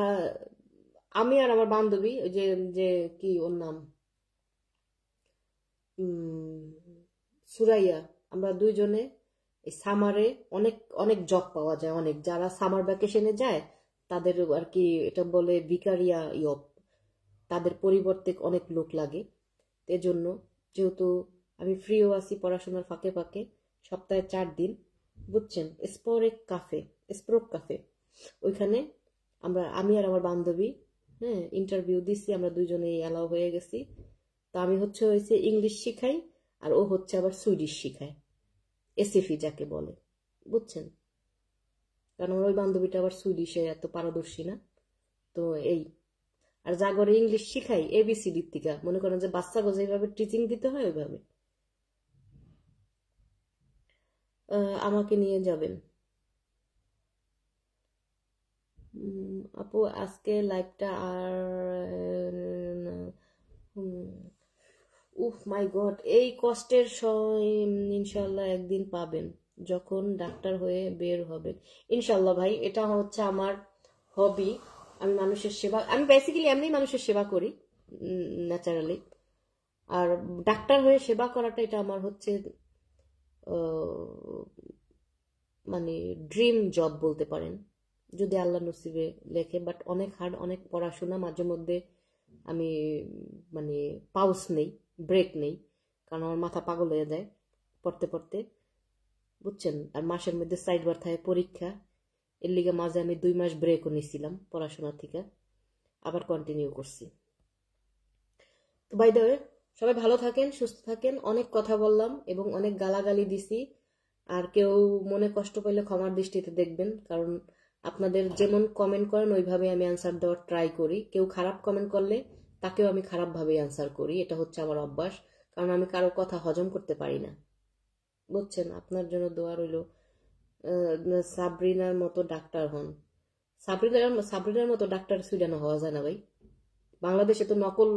A: আমি আর আমার বান্ধবী, ওই যে যে কি ওর নাম, সুরাইয়া, আমরা দুইজনে এই সামারে অনেক অনেক জব পাওয়া যায়, অনেক, যারা সামার ভ্যাকেশনে যায় তাদের আর কি এটা বলে ভিকারিয়া ইয়ব, তাদের পরিবর্তে অনেক লোক লাগে। এজন্য যেহেতু আমি ফ্রিও আছি পড়াশোনার ফাঁকে ফাঁকে, সপ্তাহে 4 দিন, বুঝছেন, স্প্রোক কাফে, ওইখানে আমি আর আমার বান্ধবী, হ্যাঁ, ইন্টারভিউ দিচ্ছি, আমরা দুইজনে অ্যালাউ হয়ে গেছি। তো আমি হচ্ছে ইংলিশ শিখাই, আর ও হচ্ছে আবার সুইডিশ শিখায়, এসিফি যাকে বলে, বুঝছেন? কারণ আমার ওই বান্ধবীটা আবার সুইডিশে এত পারদর্শী না। তো এই, আর যা করে ইংলিশ শিখাই ABCD থেকে, মনে করেন যে বাচ্চাকে যেভাবে টিচিং দিতে হয় ওইভাবে। আমাকে নিয়ে যাবেন। আপু আজকে লাইভটা আর উফ মাই গড, এই কষ্টের ইনশাল্লাহ একদিন পাবেন যখন ডাক্তার হয়ে বের হবেন। ইনশাল্লাহ ভাই, এটা হচ্ছে আমার হবি। আমি মানুষের সেবা, আমি বেসিক্যালি এমনি মানুষের সেবা করি ন্যাচারালি। আর ডাক্তার হয়ে সেবা করাটা এটা আমার হচ্ছে মানে ড্রিম জব বলতে পারেন, যদি আল্লাহ নসিবে লেখে। বাট অনেক হার্ড, অনেক পড়াশোনা, মাঝে মধ্যে আমি মানে পাউস নেই, ব্রেক নেই, কারণ আমার মাথা পাগল হয়ে যায় পড়তে পড়তে, বুঝছেন? আর মাসের মধ্যে 4 বার থাকে পরীক্ষা, এর লিগে মাঝে আমি 2 মাস ব্রেকও নিয়েছিলাম পড়াশোনা থেকে, আবার কন্টিনিউ করছি। তো বাই দ্য ওয়ে, সবাই ভালো থাকেন, সুস্থ থাকেন। অনেক কথা বললাম এবং অনেক গালাগালি দিছি, আর কেউ মনে কষ্ট পেলে ক্ষমার দৃষ্টিতে দেখবেন, কারণ আপনাদের যেমন কমেন্ট করেন ওইভাবে আমি অ্যান্সার দেওয়ার ট্রাই করি। কেউ খারাপ কমেন্ট করলে তাকেও আমি খারাপভাবে অ্যান্সার করি, এটা হচ্ছে আমার অভ্যাস, কারণ আমি কারো কথা হজম করতে পারি না, বুঝছেন? আপনার জন্য দোয়া রইল। সাবরিনার মতো ডাক্তার হন। সাবরিনার মতো ডাক্তার সুইডেনে হওয়া যায় না ভাই। বাংলাদেশে তো নকল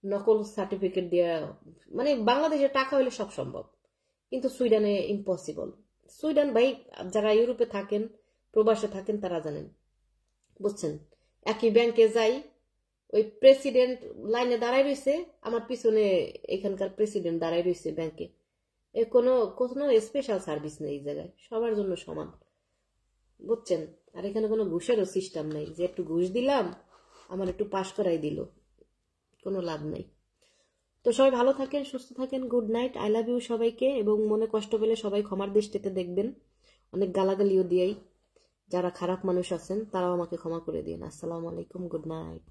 A: নকল সার্টিফিকেট দেওয়া, মানে বাংলাদেশে টাকা হইলে সব সম্ভব, কিন্তু সুইডেনে ইম্পসিবল। সুইডেন ভাই, যারা ইউরোপে থাকেন, প্রবাসে থাকেন, তারা জানেন, বুঝছেন? একই ব্যাংকে যাই, ওই প্রেসিডেন্ট লাইনে দাঁড়ায় রয়েছে, আমার পিছনে এখানকার প্রেসিডেন্ট দাঁড়ায় রয়েছে ব্যাংকে। কোনো কোনো স্পেশাল সার্ভিস নেই এই জায়গায়, সবার জন্য সমান, বুঝছেন? আর এখানে কোনো ঘুষেরও সিস্টেম নেই যে একটু ঘুষ দিলাম আমার একটু পাশ করাই দিল, কোনো লাভ নাই। তো সবাই ভালো থাকেন, সুস্থ থাকেন, good night, I love you সবাইকে। এবং মনে কষ্ট পেলে সবাই ক্ষমার দৃষ্টিতে দেখবেন, অনেক গালাগালিও দিয়েই, যারা খারাপ মানুষ আছেন তারাও আমাকে ক্ষমা করে দিন। আসসালামু আলাইকুম, গুড নাইট।